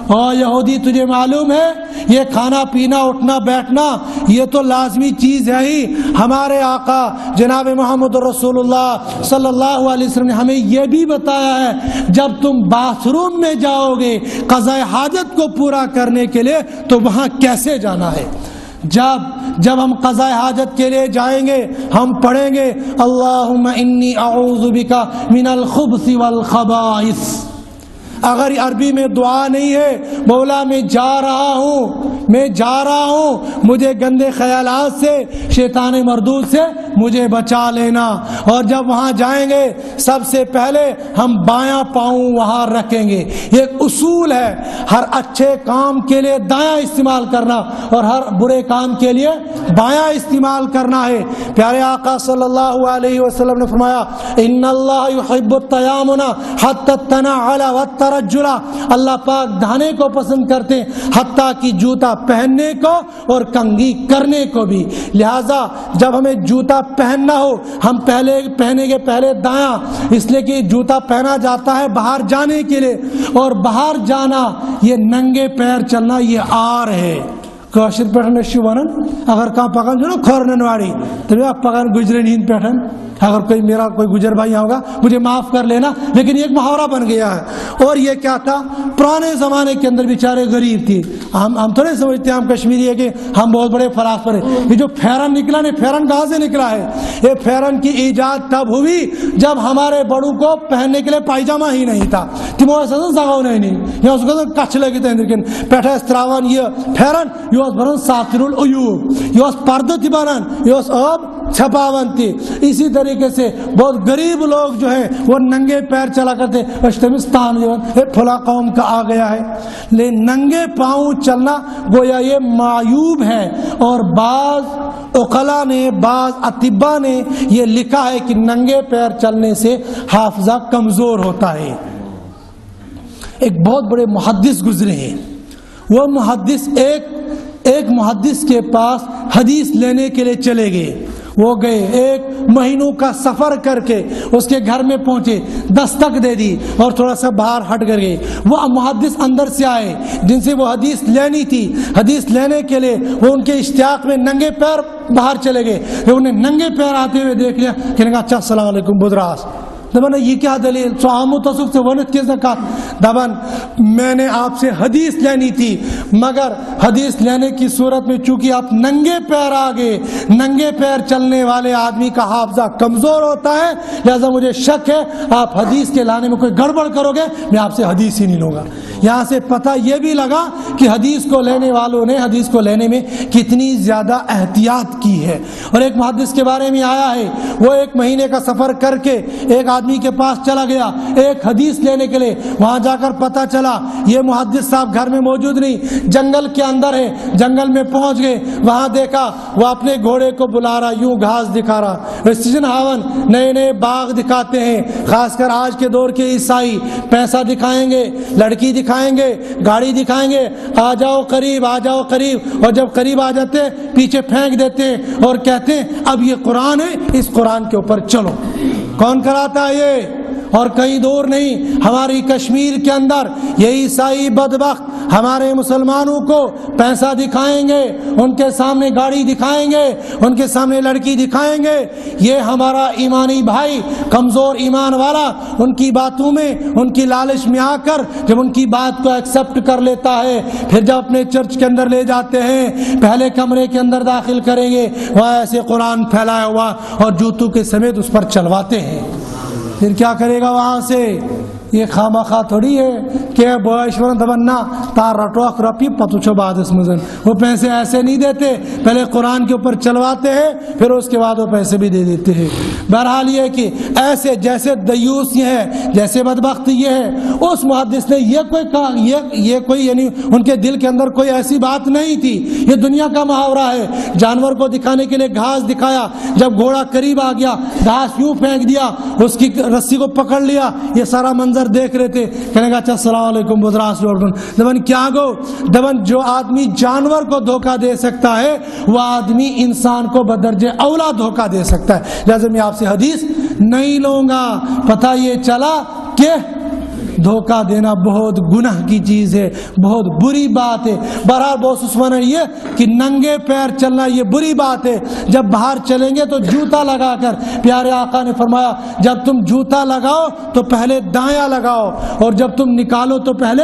او یہودی تجھے معلوم ہے یہ کھانا پینا اٹھنا بیٹھنا یہ تو لازمی چیز ہے ہی، ہمارے آقا جناب محمد رسول اللہ صلی اللہ علیہ وسلم نے ہمیں یہ بھی بتایا ہے جب تم باتھ روم میں جاؤ گے قضاء حاجت کو پورا کرنے کے لیے تو وہاں کیسے جانا ہے۔ جب ہم قضاء حاجت کے لیے جائیں گے ہم پڑھیں گے اللہم انی اعوذ بک من الخبث والخبائث۔ اگر عربی میں دعا نہیں ہے مولا میں جا رہا ہوں مجھے گندے خیالات سے شیطان مردود سے مجھے بچا لینا۔ اور جب وہاں جائیں گے سب سے پہلے ہم بایاں پاؤں وہاں رکھیں گے۔ یہ ایک اصول ہے، ہر اچھے کام کے لیے دایاں استعمال کرنا اور ہر برے کام کے لیے بایاں استعمال کرنا ہے۔ پیارے آقا صلی اللہ علیہ وسلم نے فرمایا ان اللہ یحب التیامن حتی التنعل والترجل، اللہ پاک دہانے کو پسند کرتے ہیں حتیٰ کہ جوتا پہننے کو اور کنگھی کرنے کو بھی۔ لہذا جب ہمیں جوتا پہننا ہو ہم پہنے گے پہلے دایاں، اس لیے کہ جوتا پہنا جاتا ہے باہر جانے کے لیے، اور باہر جانا یہ ننگے پیر چلنا یہ آر ہے۔ کاشر پٹھن شو ونان اگر کہاں پکان جو نا کھورنن واڑی تو آپ پکان گجرے نیند پٹھن، اگر کوئی میرا کوئی گجر بھائی ہوگا مجھے معاف کر لینا، لیکن یہ ایک محاورہ بن گیا ہے۔ اور یہ کیا تھا پرانے زمانے کے اندر بیچارے غریب تھی، ہم تھوڑے سمجھتے ہیں ہم کشمیری ہے کہ ہم بہت بڑے فلاسفر ہیں۔ یہ جو پھیرن نکلا نہیں، پھیرن کہاں سے نکلا ہے؟ یہ پھیرن کی ایجاد تب ہوئی جب ہمارے بڑوں کو پہننے کے لیے پائجامہ ہی نہیں تھا، تمو سگاؤ نہیں یا اس کو کچھ لگی تھا پیٹھا استراوان یہ پھیرن یہ بنان ساتر العیوب، یہ پردہ تھی بنان یہ آب چھپاون تھی۔ اسی طریقے سے بہت غریب لوگ جو ہیں وہ ننگے پیر چلا کرتے، اشتمستان پھلا قوم کا آ گیا ہے، لیکن ننگے پاؤں چلنا گویا یہ معیوب ہے۔ اور بعض عقلاء نے بعض اطباء نے یہ لکھا ہے کہ ننگے پیر چلنے سے حافظہ کمزور ہوتا ہے۔ ایک بہت بڑے محدث گزرے ہیں، وہ محدث ایک محدث کے پاس حدیث لینے کے لیے چلے گئے، وہ گئے 1 مہینوں کا سفر کر کے اس کے گھر میں پہنچے، دستک دے دی اور تھوڑا سا باہر ہٹ کر گئے۔ وہ محدث اندر سے آئے جن سے وہ حدیث لینی تھی، حدیث لینے کے لیے وہ ان کے اشتیاق میں ننگے پیر باہر چلے گئے۔ جب انہیں ننگے پیر آتے ہوئے دیکھ لیا کہنے کہا اچھا السلام علیکم بدراس، دبن یہ کیا دلیل سوامو تصوف سے ونت کے زکات، دبن میں نے آپ سے حدیث لینی تھی مگر حدیث لینے کی صورت میں چونکہ آپ ننگے پیر آ گئے، ننگے پیر چلنے والے آدمی کا حافظہ کمزور ہوتا ہے، لہذا مجھے شک ہے آپ حدیث کے لانے میں کوئی گڑبڑ کرو گے، میں آپ سے حدیث ہی نہیں لوں گا۔ یہاں سے پتہ یہ بھی لگا کہ حدیث کو لینے والوں نے حدیث کو لینے میں کتنی زیادہ احتیاط کی ہے۔ اور ایک محدث کے بارے میں آیا ہے وہ 1 مہینے کا سفر کر کے ایک آدمی کے پاس چلا گیا ایک حدیث لینے کے لیے، وہاں جا کر پتہ چلا یہ محدث صاحب گھر میں موجود نہیں، جنگل کے اندر ہے۔ جنگل میں پہنچ گئے، وہاں دیکھا وہ اپنے گھوڑے کو بلا رہا، یوں گھاس دکھا رہا۔ سیزن ہاون نئے نئے باغ دکھاتے ہیں، خاص کر آج کے دور کے عیسائی، پیسہ دکھائیں گے، لڑکی دکھائیں گے، گاڑی دکھائیں گے، آ جاؤ قریب آ جاؤ قریب، اور جب قریب آ جاتے پیچھے پھینک دیتے اور کہتے ہیں اب یہ قرآن ہے، اس قرآن کے اوپر چلو۔ کون کراتا ہے یہ؟ اور کہیں دور نہیں، ہماری کشمیر کے اندر یہ عیسائی بدبخت ہمارے مسلمانوں کو پیسہ دکھائیں گے، ان کے سامنے گاڑی دکھائیں گے، ان کے سامنے لڑکی دکھائیں گے، یہ ہمارا ایمانی بھائی کمزور ایمان والا ان کی باتوں میں، ان کی لالچ میں آ کر جب ان کی بات کو ایکسپٹ کر لیتا ہے، پھر جب اپنے چرچ کے اندر لے جاتے ہیں، پہلے کمرے کے اندر داخل کریں گے، وہاں ایسے قرآن پھیلایا ہوا اور جوتوں کے سمیت اس پر چلواتے ہیں، پھر کیا کرے گا وہاں سے؟ یہ خامخواہ تھوڑی ہے کہ بوائشور دبنا تار رٹوک رپی پتوچو بعد اس مزن، وہ پیسے ایسے نہیں دیتے، پہلے قرآن کے اوپر چلواتے ہیں، پھر اس کے بعد وہ پیسے بھی دے دیتے ہیں۔ بہرحال یہ کہ ایسے جیسے دیوس یہ ہے، جیسے بدبخت یہ ہے، اس محدث نے یہ کوئی یعنی ان کے دل کے اندر کوئی ایسی بات نہیں تھی، یہ دنیا کا محاورہ ہے۔ جانور کو دکھانے کے لیے گھاس دکھایا، جب گھوڑا قریب آ گیا گھاس یوں پھینک دیا، اس کی رسی کو پکڑ لیا، یہ سارا منظر دیکھ رہے تھے، کہنے گا اچھا السلام علیکم بدراس لوٹن دبن کیا گو دبن، جو آدمی جانور کو دھوکہ دے سکتا ہے وہ آدمی انسان کو بدرجہ اولا دھوکہ دے سکتا ہے۔ لہذا میں آپ سے حدیث نہیں لوں گا، پتہ یہ چلا کہ دھوکہ دینا بہت گناہ کی چیز ہے، بہت بری بات ہے۔ بہرحال بہت عثمان یہ کہ ننگے پیر چلنا یہ بری بات ہے، جب باہر چلیں گے تو جوتا لگا کر، پیارے آقا نے فرمایا جب تم جوتا لگاؤ تو پہلے دایاں لگاؤ اور جب تم نکالو تو پہلے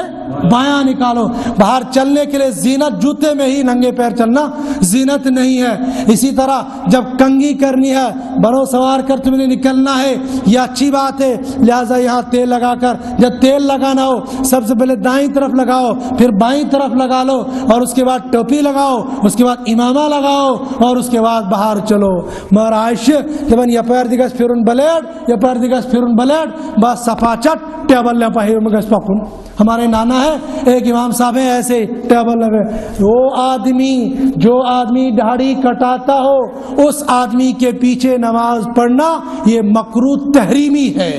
بایاں نکالو۔ باہر چلنے کے لیے زینت جوتے میں ہی، ننگے پیر چلنا زینت نہیں ہے۔ اسی طرح جب کنگھی کرنی ہے، بنو سوار کر تم نے نکلنا ہے، یہ اچھی بات ہے، لہٰذا یہاں تیل لگا کر، جب تیل لگانا ہو سب سے پہلے دائیں طرف لگاؤ، پھر بائیں طرف لگا لو، اور اس کے بعد ٹوپی لگاؤ، اس کے بعد امامہ لگاؤ، اور اس کے بعد باہر چلو۔ مگر عائشہ جب یہ پیر دیگس پھرن بلیڈ، یہ پیر دیگس پھرن بلیڈ، بس صفا چٹ ٹیبل لے پاہی مگس پکن۔ ہمارے نانا ہے ایک امام صاحب ہیں ایسے ٹیبل لگے، وہ آدمی جو آدمی داڑھی کٹاتا ہو اس آدمی کے پیچھے نماز پڑھنا یہ مکروہ تحریمی ہے۔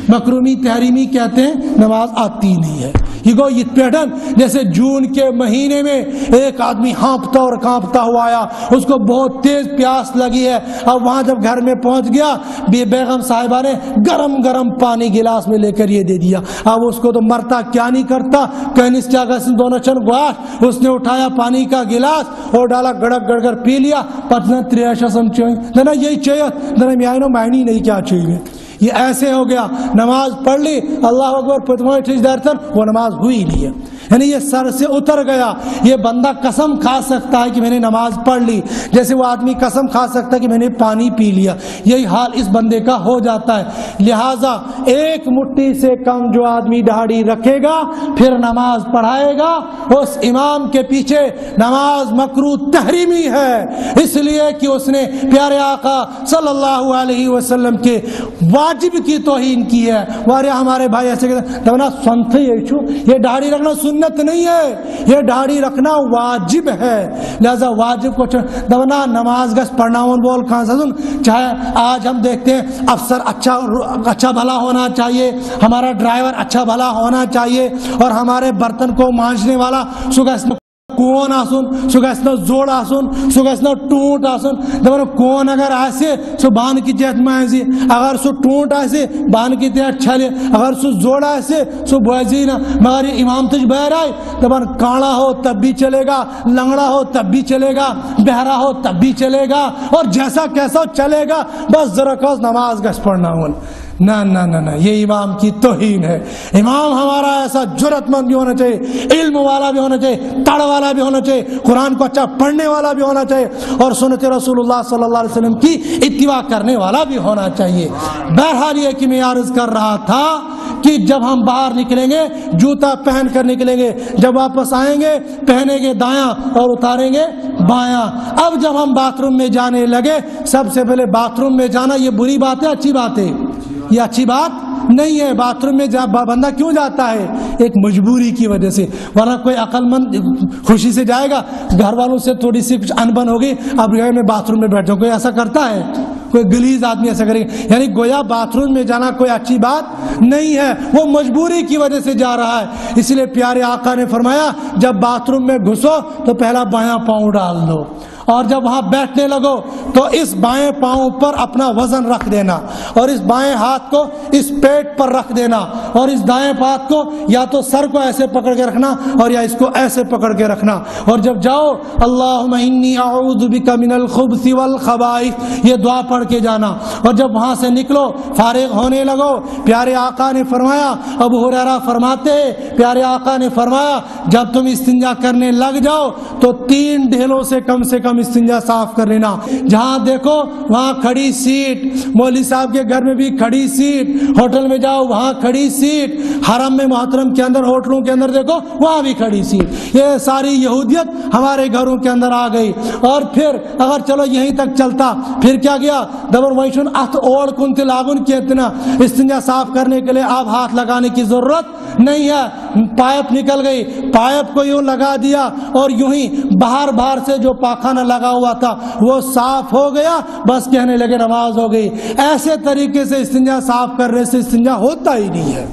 مکرومی تحریمی کہتے ہیں نماز آتی نہیں ہے۔ یہ گو یہ پیٹرن جیسے جون کے مہینے میں ایک آدمی ہانپتا اور کانپتا ہوا آیا، اس کو بہت تیز پیاس لگی ہے، اب وہاں جب گھر میں پہنچ گیا بیگم صاحبہ نے گرم گرم پانی گلاس میں لے کر یہ دے دیا۔ اب اس کو تو مرتا کیا نہیں کرتا، کینس کیا دونوں چن گواش، اس نے اٹھایا پانی کا گلاس اور ڈالا، گڑک گڑ کر پی لیا، پتنا تریاشا سم چوئیں دنا یہی چاہیے دنا میاں معنی نہیں کیا چاہیے۔ یہ ایسے ہو گیا، نماز پڑھ لی، اللہ اکبر پتمائے ٹھیک درتن، وہ نماز ہوئی نہیں ہے، یعنی یہ سر سے اتر گیا۔ یہ بندہ قسم کھا سکتا ہے کہ میں نے نماز پڑھ لی، جیسے وہ آدمی قسم کھا سکتا ہے کہ میں نے پانی پی لیا، یہی حال اس بندے کا ہو جاتا ہے۔ لہٰذا ایک مٹھی سے کم جو آدمی داڑھی رکھے گا پھر نماز پڑھائے گا، اس امام کے پیچھے نماز مکروہ تحریمی ہے، اس لیے کہ اس نے پیارے آقا صلی اللہ علیہ وسلم کے واجب کی توہین کی ہے۔ وارے ہمارے بھائی ایسے کہتے ہیں یہ داڑھی رکھنا سنت نہیں ہے، یہ داڑھی رکھنا واجب ہے، لہذا واجب کو دونا نماز گس پڑھنا بول کہاں سے، چاہے آج ہم دیکھتے ہیں افسر اچھا بھلا ہونا چاہیے، ہمارا ڈرائیور اچھا بھلا ہونا چاہیے، اور ہمارے برتن کو مانجنے والا کون آسن سگسنا زوڑ آسن سگسنا ٹونٹ آسن دبر کون اگر آسے سو بان کی جہت مائزی، اگر سو ٹونٹ آسے بان کی جہت چھلے، اگر سو زوڑ آسے سو بوائزی نا، مگر امام تجھ بہر آئے دبر کانا ہو تب بھی چلے گا، لنگڑا ہو تب بھی چلے گا، بہرا ہو تب بھی چلے گا، اور جیسا کیسا چلے گا، بس ذرا کس نماز گس پڑھنا ہو۔ نہ نہ نہ نہ، یہ امام کی توہین ہے۔ امام ہمارا ایسا جرت مند بھی ہونا چاہیے، علم والا بھی ہونا چاہیے، تڑ والا بھی ہونا چاہیے، قرآن کو اچھا پڑھنے والا بھی ہونا چاہیے، اور سنت رسول اللہ صلی اللہ علیہ وسلم کی اتباع کرنے والا بھی ہونا چاہیے۔ بہرحال یہ کہ میں عرض کر رہا تھا کہ جب ہم باہر نکلیں گے جوتا پہن کر نکلیں گے، جب واپس آئیں گے پہنیں گے دایاں اور اتاریں گے بایاں۔ اب جب ہم باتھ روم میں جانے لگے، سب سے پہلے باتھ روم میں جانا یہ بری بات ہے اچھی بات ہے؟ یہ اچھی بات نہیں ہے۔ باتھ روم میں بندہ کیوں جاتا ہے؟ ایک مجبوری کی وجہ سے، ورنہ کوئی عقل مند خوشی سے جائے گا، گھر والوں سے تھوڑی سی کچھ انبن ہوگی، اب میں باتھ روم میں بیٹھ جاؤں، کوئی ایسا کرتا ہے؟ کوئی گلیز آدمی ایسا کرے گا؟ یعنی گویا باتھ روم میں جانا کوئی اچھی بات نہیں ہے، وہ مجبوری کی وجہ سے جا رہا ہے۔ اس لیے پیارے آقا نے فرمایا جب باتھ روم میں گھسو تو پہلا بایاں پاؤں ڈال دو، اور جب وہاں بیٹھنے لگو تو اس بائیں پاؤں پر اپنا وزن رکھ دینا اور اس بائیں ہاتھ کو اس پیٹ پر رکھ دینا اور اس دائیں ہاتھ کو یا تو سر کو ایسے پکڑ کے رکھنا اور یا اس کو ایسے پکڑ کے رکھنا، اور جب جاؤ اللہم انی اعوذ بک من الخبث والخبائث یہ دعا پڑھ کے جانا، اور جب وہاں سے نکلو فارغ ہونے لگو، پیارے آقا نے فرمایا، ابو ہریرہ فرماتے ہیں پیارے آقا نے فرمایا جب تم استنجا کرنے لگ جاؤ تو 3 ڈھیلوں سے کم استنجا صاف کر لینا، جہاں دیکھو وہاں کھڑی سیٹ، مولوی صاحب کے گھر میں بھی کھڑی سیٹ، ہوٹل میں جاؤ وہاں کھڑی سیٹ، حرم میں محترم کے اندر ہوٹلوں کے اندر دیکھو وہاں بھی کھڑی سیٹ، یہ ساری یہودیت ہمارے گھروں کے اندر آ گئی۔ اور پھر اگر چلو یہیں تک چلتا، پھر کیا گیا دبر ویشن ات اوڑ کن تلاگن کے اتنا استنجا صاف کرنے کے لیے آپ ہاتھ لگانے کی ضرورت نہیں ہے، پائپ نکل گئی، پائپ کو یوں لگا دیا اور یوں ہی باہر سے جو پاخانہ لگا ہوا تھا وہ صاف ہو گیا، بس کہنے لگے نماز ہو گئی۔ ایسے طریقے سے استنجا صاف کرنے سے استنجا ہوتا ہی نہیں ہے،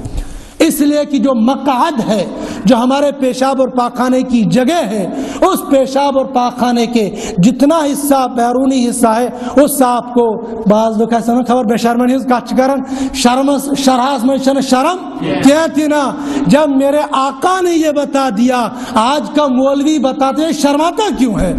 اس لیے کہ جو مقعد ہے، جو ہمارے پیشاب اور پاخانے کی جگہ ہے، اس پیشاب اور پاخانے کے جتنا حصہ بیرونی حصہ ہے اس آپ کو بعض لوگ ایسا نہ خبر بے شرمنی کچھ کرن شرحاس میں شرم کہتی نا، جب میرے آقا نے یہ بتا دیا، آج کا مولوی بتاتے ہیں شرماتا کیوں ہے،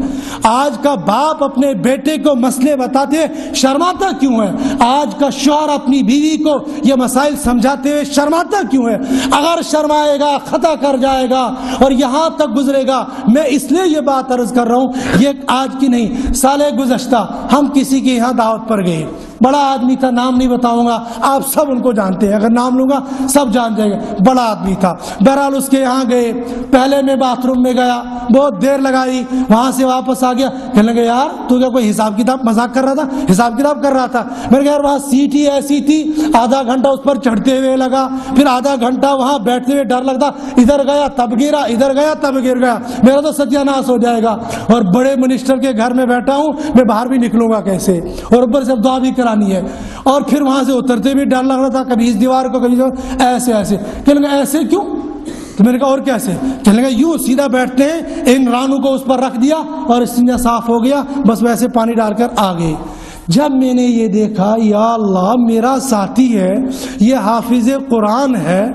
آج کا باپ اپنے بیٹے کو مسئلے بتاتے ہیں شرماتا کیوں ہے، آج کا شوہر اپنی بیوی کو یہ مسائل سمجھاتے ہوئے شرماتا کیوں ہے؟ اگر شرمائے گا خطا کر جائے گا اور یہاں تک گزرے گا۔ میں اس لیے یہ بات عرض کر رہا ہوں، یہ آج کی نہیں، سال گزشتہ ہم کسی کے یہاں دعوت پر گئے، بڑا آدمی تھا، نام نہیں بتاؤں گا، آپ سب ان کو جانتے ہیں، اگر نام لوں گا سب جان جائے گا، بڑا آدمی تھا۔ بہرحال اس کے یہاں گئے، پہلے میں باتھ روم میں گیا، بہت دیر لگائی، وہاں سے واپس آ گیا، کہنے لگے یار تو کیا کوئی حساب کتاب مذاق کر رہا تھا؟ حساب کتاب کر رہا تھا؟ میں نے کہا یار وہاں سیٹ ہی ایسی تھی، آدھا گھنٹہ اس پر چڑھتے ہوئے لگا، پھر آدھا گھنٹہ وہاں بیٹھتے ہوئے ڈر لگتا، ادھر گیا تب گرا، ادھر گیا تب گر گیا، میرا تو ستیہ ناش ہو جائے گا، اور بڑے منسٹر کے گھر میں بیٹھا ہوں، میں باہر بھی نکلوں گا کیسے، اور اوپر سے دعا بھی کرانی ہے، اور پھر وہاں سے اترتے بھی ڈر لگ رہا تھا، کبھی اس دیوار کو کبھی ایسے ایسے، کہنے لگا ایسے کیوں؟ تو میں نے کہا اور کیسے؟ کہنے لگا یوں سیدھا بیٹھتے ہیں، ان رانوں کو اس پر رکھ دیا اور استنجا صاف ہو گیا، بس ویسے پانی ڈال کر آ گئے۔ جب میں نے یہ دیکھا یا اللہ میرا ساتھی ہے، یہ حافظ قرآن ہے،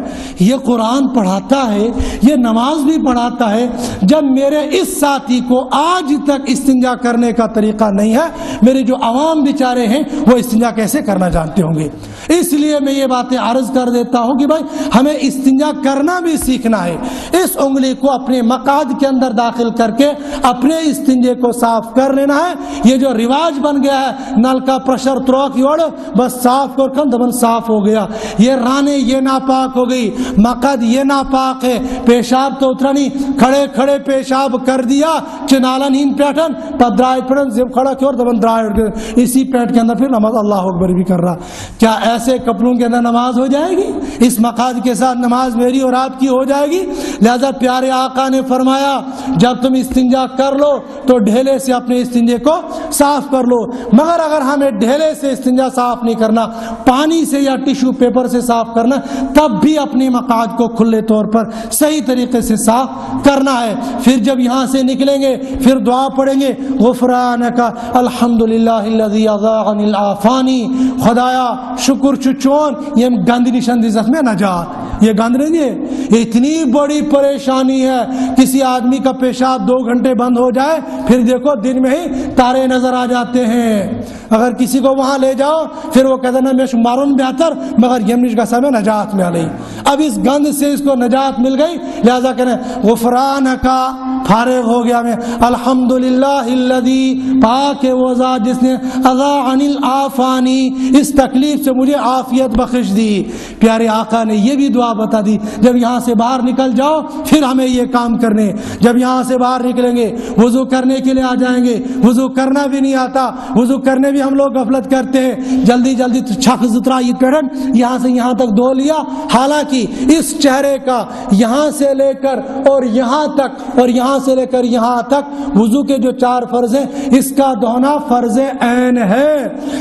یہ قرآن پڑھاتا ہے، یہ نماز بھی پڑھاتا ہے، جب میرے اس ساتھی کو آج تک استنجا کرنے کا طریقہ نہیں ہے، میرے جو عوام بیچارے ہیں وہ استنجا کیسے کرنا جانتے ہوں گے؟ اس لیے میں یہ باتیں عرض کر دیتا ہوں کہ بھائی ہمیں استنجا کرنا بھی سیکھنا ہے، اس انگلی کو اپنے مقعد کے اندر داخل کر کے اپنے استنجے کو صاف کر لینا ہے۔ یہ جو رواج بن گیا ہے نل کا پریشر تروک یوڑ بس صاف کر کن دبن صاف ہو گیا، یہ رانے یہ ناپاک ہو گئی، مقعد یہ ناپاک ہے، پیشاب تو اترا نہیں، کھڑے کھڑے پیشاب کر دیا، چنالن ہین پیٹن پدرائے پڑن زب کھڑا کیوں دبن درائے اسی پیٹ کے اندر پھر نماز اللہ اکبر بھی کر رہا۔ کیا ایسے کپڑوں کے اندر نماز ہو جائے گی؟ اس مقعد کے ساتھ نماز میری اور آپ کی ہو جائے گی؟ لہذا پیارے آقا نے فرمایا جب تم استنجا کر لو تو ڈھیلے سے اپنے استنجے کو صاف کر لو، مگر اگر ہمیں ڈھیلے سے استنجا صاف نہیں کرنا، پانی سے یا ٹیشو پیپر سے صاف کرنا، تب بھی اپنے مقعد کو کھلے طور پر صحیح طریقے سے صاف کرنا ہے۔ پھر جب یہاں سے نکلیں گے پھر دعا پڑھیں گے غفرانک الحمدللہ الذی اذاعنی العافانی، خدایا شکر چچون یہ گند نشان دزت میں نجات، یہ گند نہیں ہے، یہ اتنی بڑی پریشانی ہے، کسی آدمی کا پیشاب 2 گھنٹے بند ہو جائے پھر دیکھو دن میں ہی تارے نظر آ جاتے ہیں۔ اگر کسی کو وہاں لے جاؤ پھر وہ کہتے ہیں میں شمارون بہتر مگر یمنش کا سمے نجات میں علی، اب اس گند سے اس کو نجات مل گئی، لہذا کہنے غفرانکا فارغ ہو گیا میں، الحمدللہ الذی پاک وہ ذات جس نے اذاعنی العافانی اس تکلیف سے مجھے عافیت بخش دی۔ پیارے آقا نے یہ بھی دعا بتا دی جب یہاں سے باہر نکل جاؤ پھر ہمیں یہ کام کرنے، جب یہاں سے باہر نکلیں گے وضو کرنے کے لیے آ جائیں گے، وضو کرنا بھی نہیں آتا، وضو کرنے بھی ہم لوگ غفلت کرتے ہیں، جلدی جلدی چھک ستھرا یہ کرن یہاں سے یہاں تک دھو لیا، حالانکہ اس چہرے کا یہاں سے لے کر اور یہاں تک اور یہاں یہاں سے لے کر یہاں تک وضو کے جو 4 فرض ہیں اس کا دھونا فرض عین ہے.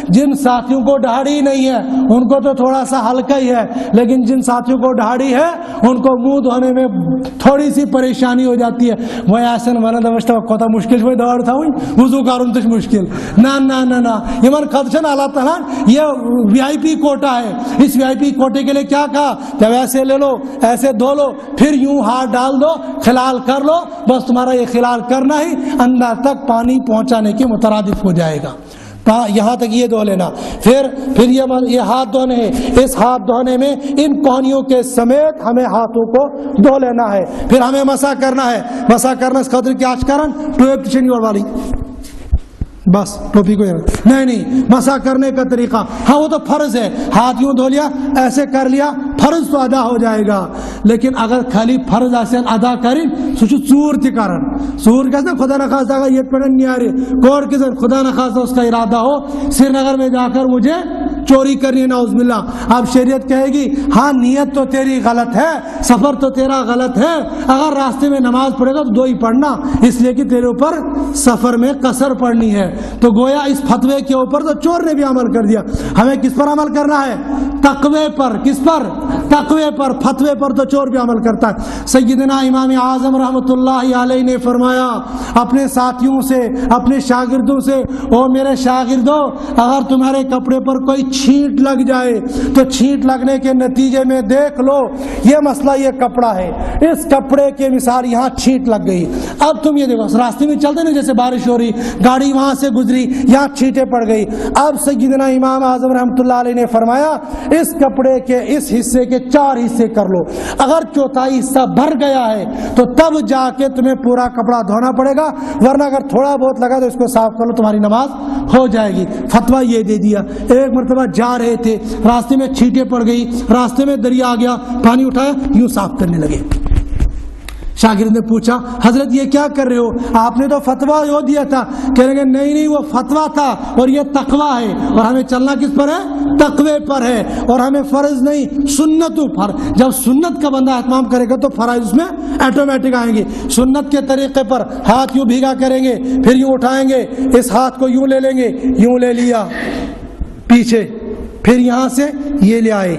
جن ساتھیوں کو داڑھی نہیں ہے ان کو تو تھوڑا سا ہلکا ہی ہے, لیکن جن ساتھیوں کو داڑھی ہے ان کو منہ دھونے میں تھوڑی سی پریشانی ہو جاتی ہے. وہ ایسے ون دمشق کوتا مشکل سے دوڑ تھا وضو کرن تو مشکل نہ نہ نہ نہ یمن خدشن اللہ تعالیٰ یہ وی آئی پی کوٹا ہے. اس وی آئی پی کوٹے کے لیے کیا کہا, جب ایسے لے لو ایسے دھو لو پھر یوں ہاتھ ڈال دو خلال کر لو, بس تمہارا یہ خلال کرنا ہی اندر تک پانی پہنچانے کے مترادف ہو جائے گا. یہاں تک یہ دھو لینا. پھر یہ ہاتھ دھونے ہیں. اس ہاتھ دھونے میں ان کوہنیوں کے سمیت ہمیں ہاتھوں کو دھو لینا ہے. پھر ہمیں مسح کرنا ہے. مسح کرنا اس خاطر کیا کرن ٹوپ چنی والی بس ٹوپی کو نہیں مسح کرنے کا طریقہ. ہاں وہ تو فرض ہے, ہاتھ یوں دھو لیا ایسے کر لیا فرض تو ادا ہو جائے گا. لیکن اگر خالی فرض ایسے ادا کریں سوچ ژور تہ کرن ژور کیسے خدا نخواستہ یہ پڑھن نیارے کور کے خدا نخواستہ اس کا ارادہ ہو سری نگر میں جا کر مجھے چوری کرنی ہے نعوذ باللہ. اب شریعت کہے گی ہاں نیت تو تیری غلط ہے, سفر تو تیرا غلط ہے, اگر راستے میں نماز پڑھے گا تو 2 ہی پڑھنا اس لیے کہ تیرے اوپر سفر میں قصر پڑھنی ہے. تو گویا اس فتوے کے اوپر تو چور نے بھی عمل کر دیا. ہمیں کس پر عمل کرنا ہے؟ تقوی پر. کس پر؟ تقوی پر. فتوے پر تو چور بھی عمل کرتا ہے. سیدنا امام اعظم رحمۃ اللہ علیہ نے فرمایا اپنے ساتھیوں سے اپنے شاگردوں سے, او میرے شاگردوں اگر تمہارے کپڑے پر کوئی چھینٹ لگ جائے تو چھینٹ لگنے کے نتیجے میں دیکھ لو یہ مسئلہ یہ کپڑا ہے, اس کپڑے کے مثال یہاں چھینٹ لگ گئی. اب تم یہ دیکھو راستے میں چلتے نا جیسے بارش ہو رہی گاڑی وہاں سے گزری یہاں چھینٹیں پڑ گئی. اب سیدنا امام اعظم رحمۃ اللہ علیہ نے فرمایا اس کپڑے کے اس حصے کے 4 حصے کر لو, اگر 4تھائی حصہ بھر گیا ہے تو تب جا کے تمہیں پورا کپڑا دھونا پڑے گا, ورنہ اگر تھوڑا بہت لگا تو اس کو صاف کر لو تمہاری نماز ہو جائے گی. فتویٰ یہ دے دیا. ایک مرتبہ جا رہے تھے راستے میں چھینٹیں پڑ گئی, راستے میں دریا آ گیا, پانی اٹھایا یوں صاف کرنے لگے. شاگرد نے پوچھا حضرت یہ کیا کر رہے ہو, آپ نے تو فتویٰ یہ دیا تھا. کہنے لگے نہیں وہ فتویٰ تھا اور یہ تقویٰ ہے, اور ہمیں چلنا کس پر ہے؟ تقوی پر ہے, اور ہمیں فرض نہیں سنتوں پر. جب سنت کا بندہ اہتمام کرے گا تو فرائض اس میں ایٹومیٹک آئیں گے. سنت کے طریقے پر ہاتھ یوں بھیگا کریں گے, پھر یوں اٹھائیں گے, اس ہاتھ کو یوں لے لیں گے, یوں لے لیا پیچھے, پھر یہاں سے یہ لے آئے,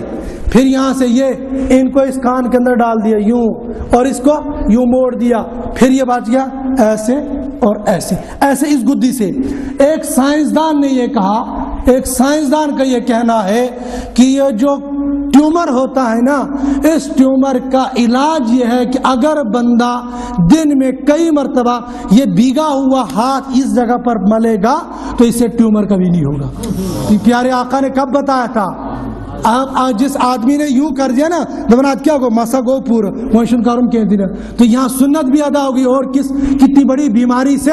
پھر یہاں سے یہ ان کو اس کان کے اندر ڈال دیا یوں, اور اس کو یوں موڑ دیا, پھر یہ بچ گیا ایسے اور ایسے ایسے اس گدی سے. ایک سائنسدان نے یہ کہا, ایک سائنسدان کا یہ کہنا ہے کہ یہ جو ٹیومر ہوتا ہے نا, اس ٹیومر کا علاج یہ ہے کہ اگر بندہ دن میں کئی مرتبہ یہ بھیگا ہوا ہاتھ اس جگہ پر ملے گا تو اس سے ٹیومر کبھی نہیں ہوگا. پیارے آقا نے کب بتایا تھا؟ جس آدمی نے یوں کر دیا نا دمنات کیا کو مسا گو پور موشن کارم کہہ دیا, تو یہاں سنت بھی ادا ہوگی اور کتنی بڑی بیماری سے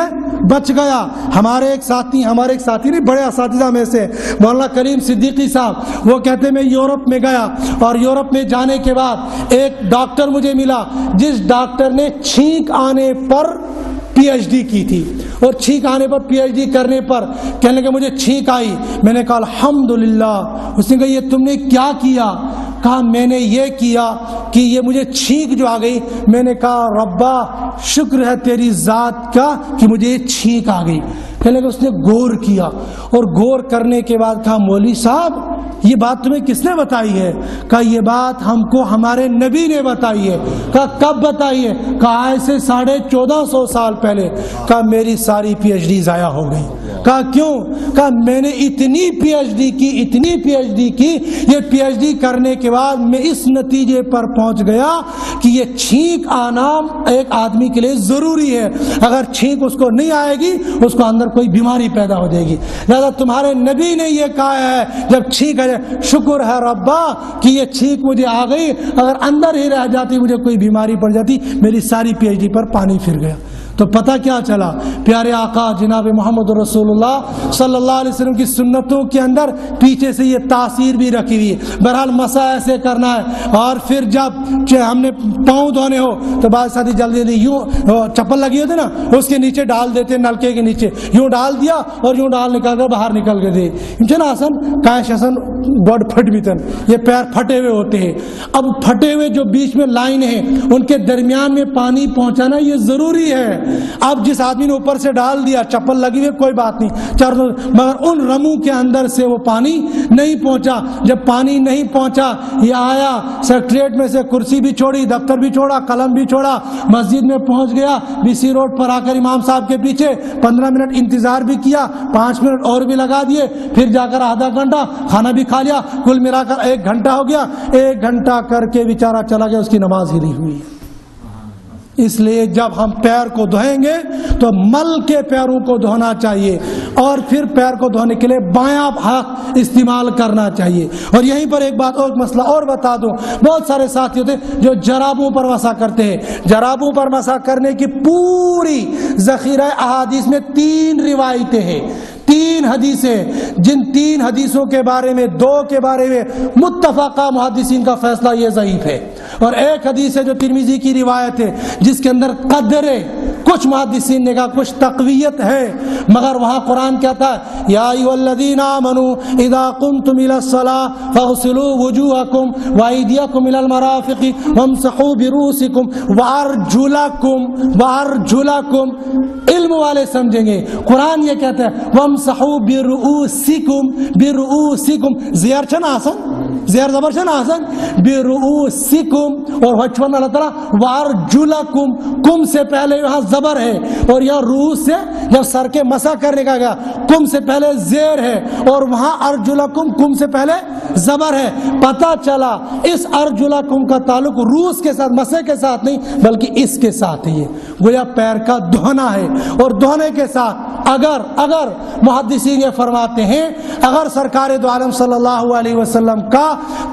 بچ گیا. ہمارے ایک ساتھی نہیں بڑے اساتذہ میں سے مولانا کریم صدیقی صاحب, وہ کہتے میں یورپ میں گیا اور یورپ میں جانے کے بعد ایک ڈاکٹر مجھے ملا جس ڈاکٹر نے چھینک آنے پر پی ایچ ڈی کی تھی, اور چھینک آنے پر پی ایچ ڈی کرنے پر کہنے لگے مجھے چھینک آئی. میں نے کہا الحمدللہ. اس نے کہا یہ تم نے کیا کیا؟ کہا میں نے یہ کیا کہ یہ مجھے چھینک جو آ گئی, میں نے کہا ربا شکر ہے تیری ذات کا کہ مجھے یہ چھینک آ گئی. کہنے لگے اس نے غور کیا, اور غور کرنے کے بعد کہا مولوی صاحب یہ بات تمہیں کس نے بتائی ہے؟ کہا یہ بات ہم کو ہمارے نبی نے بتائی ہے. کہا کب بتائی ہے؟ کہا ایسے 1450 سال پہلے. کہا میری ساری پی ایچ ڈی ضائع ہو گئی. کہا کیوں؟ کہا میں نے اتنی پی ایچ ڈی کی, یہ پی ایچ ڈی کرنے کے بعد میں اس نتیجے پر پہنچ گیا کہ یہ چھینک آنا ایک آدمی کے لیے ضروری ہے. اگر چھینک اس کو نہیں آئے گی اس کو اندر کوئی بیماری پیدا ہو جائے گی. لہذا تمہارے نبی نے یہ کہا ہے جب چھینک ہے شکر ہے ربا کہ یہ چھینک مجھے آ گئی, اگر اندر ہی رہ جاتی مجھے کوئی بیماری پڑ جاتی, میری ساری پی ایچ ڈی پر پانی پھر گیا. تو پتہ کیا چلا؟ پیارے آقا جناب محمد رسول اللہ صلی اللہ علیہ وسلم کی سنتوں کے اندر پیچھے سے یہ تاثیر بھی رکھی ہوئی ہے۔ بہرحال مسا ایسے کرنا ہے، اور پھر جب ہم نے پاؤں دھونے ہو تو بعض ساتھی جلدی یوں چپل لگی ہوتی نا اس کے نیچے ڈال دیتے، نلکے کے نیچے یوں ڈال دیا اور یوں ڈال نکال کر باہر نکل کے دے نا آسن کاش آسن گوڈ پھٹ بھی تن، یہ پیر پھٹے ہوئے ہوتے ہیں۔ اب پھٹے ہوئے جو بیچ میں لائن ہیں ان کے درمیان میں پانی پہنچانا یہ ضروری ہے۔ اب جس آدمی نے اوپر سے ڈال دیا چپل لگی ہوئی کوئی بات نہیں، مگر ان رموں کے اندر سے وہ پانی نہیں پہنچا۔ جب پانی نہیں پہنچا یہ آیا سیکٹریٹ میں سے کرسی بھی چھوڑی، دفتر بھی چھوڑا، قلم بھی چھوڑا، مسجد میں پہنچ گیا، بی سی روڈ پر آ کر امام صاحب کے پیچھے 15 منٹ انتظار بھی کیا، 5 منٹ اور بھی لگا دیے، پھر جا کر آدھا گھنٹہ کھانا بھی کھا لیا، کل ملا کر 1 گھنٹہ ہو گیا۔ 1 گھنٹہ کر کے بیچارہ چلا گیا، اس کی نماز ہی نہیں ہوئی۔ اس لیے جب ہم پیر کو دھوئیں گے تو مل کے پیروں کو دھونا چاہیے، اور پھر پیر کو دھونے کے لیے بایاں ہاتھ استعمال کرنا چاہیے۔ اور یہیں پر ایک بات اور مسئلہ اور بتا دوں، بہت سارے ساتھی ہوتے ہیں جو جرابوں پر مسح کرتے ہیں۔ جرابوں پر مسح کرنے کی پوری ذخیرہ احادیث میں 3 روایتیں ہیں، 3 حدیثیں، جن 3 حدیثوں کے بارے میں 2 کے بارے میں متفقہ محدثین کا فیصلہ یہ ضعیف ہے، اور ایک حدیث ہے جو ترمذی کی روایت ہے جس کے اندر قدر کچھ محدثین نے کہا کچھ تقویت ہے، مگر وہاں قرآن کہتا ہے یا ایھا الذین آمنوا اذا قمتم الى الصلاة فاغسلوا وجوہکم وایدیکم الى المرافق وامسحوا برؤوسکم وارجلکم۔ علم والے سمجھیں گے قرآن یہ کہتا ہے وامسحوا برؤوسکم، زیر چھنا آسن، زیر زبر چھنا آسن، برؤوسکم، اور وچھون اللہ تعالیٰ وارجلکم، کم سے پہلے یہاں زبر ہے، اور یہاں روح سے جب سر کے مسح کرنے کا گیا کم سے پہلے زیر ہے، اور وہاں ارجلکم کم سے پہلے زبر ہے۔ پتہ چلا اس ارجلکم کا تعلق روح کے ساتھ، مسح کے ساتھ نہیں بلکہ اس کے ساتھ ہے، گویا پیر کا دھونا ہے۔ اور دھونے کے ساتھ اگر محدثین یہ فرماتے ہیں اگر سرکار دو عالم صلی اللہ علیہ وسلم کا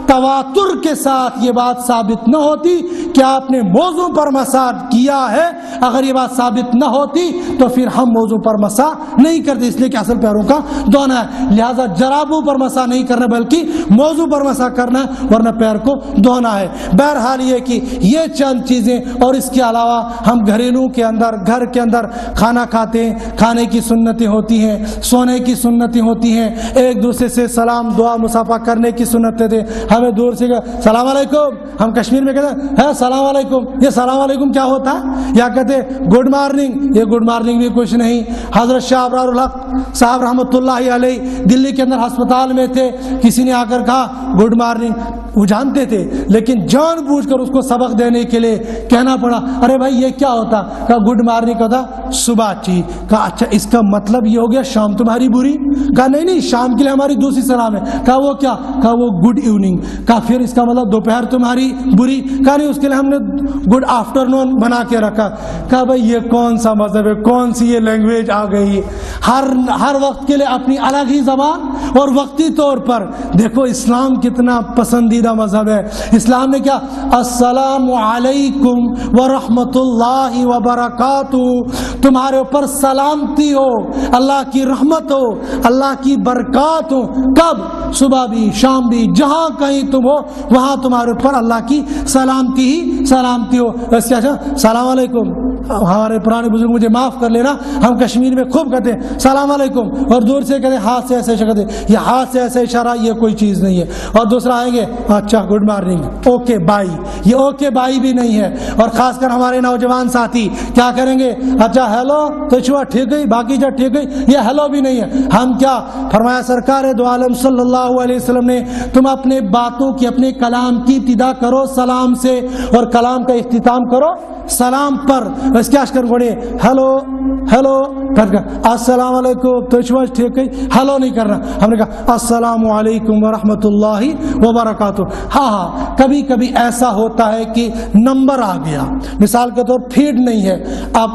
تواتر کے ساتھ یہ بات ثابت نہ ہوتی کہ آپ نے موضوع پر مسح کیا ہے، اگر یہ بات ثابت نہ ہوتی تو پھر ہم موضوع پر مسح نہیں کرتے، اس لیے کہ اصل پیروں کا دھونا ہے، لہذا جرابوں پر مسح نہیں کرنا بلکہ موضوع پر مسح کرنا ہے، ورنہ پیر کو دھونا ہے۔ بہرحال یہ کہ یہ چند چیزیں، اور اس کے علاوہ ہم گھریلو کے اندر، گھر کے اندر کھانا کھاتے ہیں، کھانے کی سنتیں ہوتی ہیں، سونے کی سنتیں ہوتی ہیں، ایک دوسرے سے سلام دعا مصافحہ کرنے کی سنتیں تھے۔ ہمیں دور سے سلام علیکم، ہم کشمیر میں کہتے ہیں سلام علیکم، یہ سلام علیکم کیا ہوتا ہے؟ یا کہتے گڈ مارننگ، یہ گڈ مارننگ بھی کچھ نہیں۔ حضرت شاہ ابرار الحق صاحب رحمۃ اللہ علیہ دلی کے اندر ہسپتال میں تھے، کسی نے آ کر کہا گڈ مارننگ، وہ جانتے تھے لیکن جان بوجھ کر اس کو سبق دینے کے لیے کہنا پڑا، ارے بھائی یہ کیا ہوتا؟ کہا گڈ مارننگ کا تھا صبح اچھی۔ کہا اچھا اس کا مطلب یہ ہو گیا شام تمہاری بری؟ کہا نہیں شام کے لیے ہماری دوسری سلام ہے۔ کہا وہ کیا؟ کہا وہ گڈ ایوننگ۔ کہا پھر اس کا مطلب دوپہر تمہاری بری؟ کہا نہیں اس کے لیے ہم نے گڈ آفٹر نون بنا کے رکھا۔ کہا بھائی یہ کون سا مذہب ہے، کون سی یہ لینگویج آ گئی؟ ہر وقت کے لیے اپنی الگ ہی زبان، اور وقتی طور پر دیکھو اسلام کتنا پسندیدہ مذہب ہے۔ اسلام نے کیا السلام علیکم ورحمۃ اللہ وبرکاتہ، تمہارے اوپر سلامتی ہو، اللہ کی رحمت ہو، اللہ کی برکات ہو۔ کب؟ صبح بھی شام بھی، جہاں کہیں تم ہو وہاں تمہارے اوپر اللہ کی سلامتی ہی سلامتی ہو۔ ویسے اچھا السلام علیکم، ہمارے پرانے بزرگ مجھے معاف کر لینا، ہم کشمیر میں خوب کہتے ہیں السلام علیکم، اور دور سے کہتے ہیں ہاتھ سے ایسے اشارہ، یہ ہاتھ سے ایسے اشارہ یہ کوئی چیز نہیں ہے۔ اور دوسرا آئیں گے اچھا گڈ مارننگ، اوکے بائی، یہ اوکے بائی بھی نہیں ہے۔ اور خاص کر ہمارے نوجوان ساتھی کیا کریں گے؟ اچھا ہیلو تو چھوا ٹھیک ہے، باقی جا ٹھیک ہے، یہ ہیلو بھی نہیں ہے۔ ہم کیا فرمایا سرکار دو عالم صلی اللہ علیہ وسلم نے، تم اپنے باتوں کی، اپنے کلام کی ابتدا کرو سلام سے، اور کلام کا اختتام کرو سلام پر۔ بس کیا کر گوڑے ہیلو ہیلو السلام علیکم تو چھوا ٹھیک ہے، ہیلو نہیں کرنا، ہم نے کہا السلام علیکم ورحمۃ اللہ وبرکاتہ۔ ہاں کبھی کبھی ایسا ہوتا ہے کہ نمبر آ گیا، مثال کے طور فیڈ نہیں ہے، اب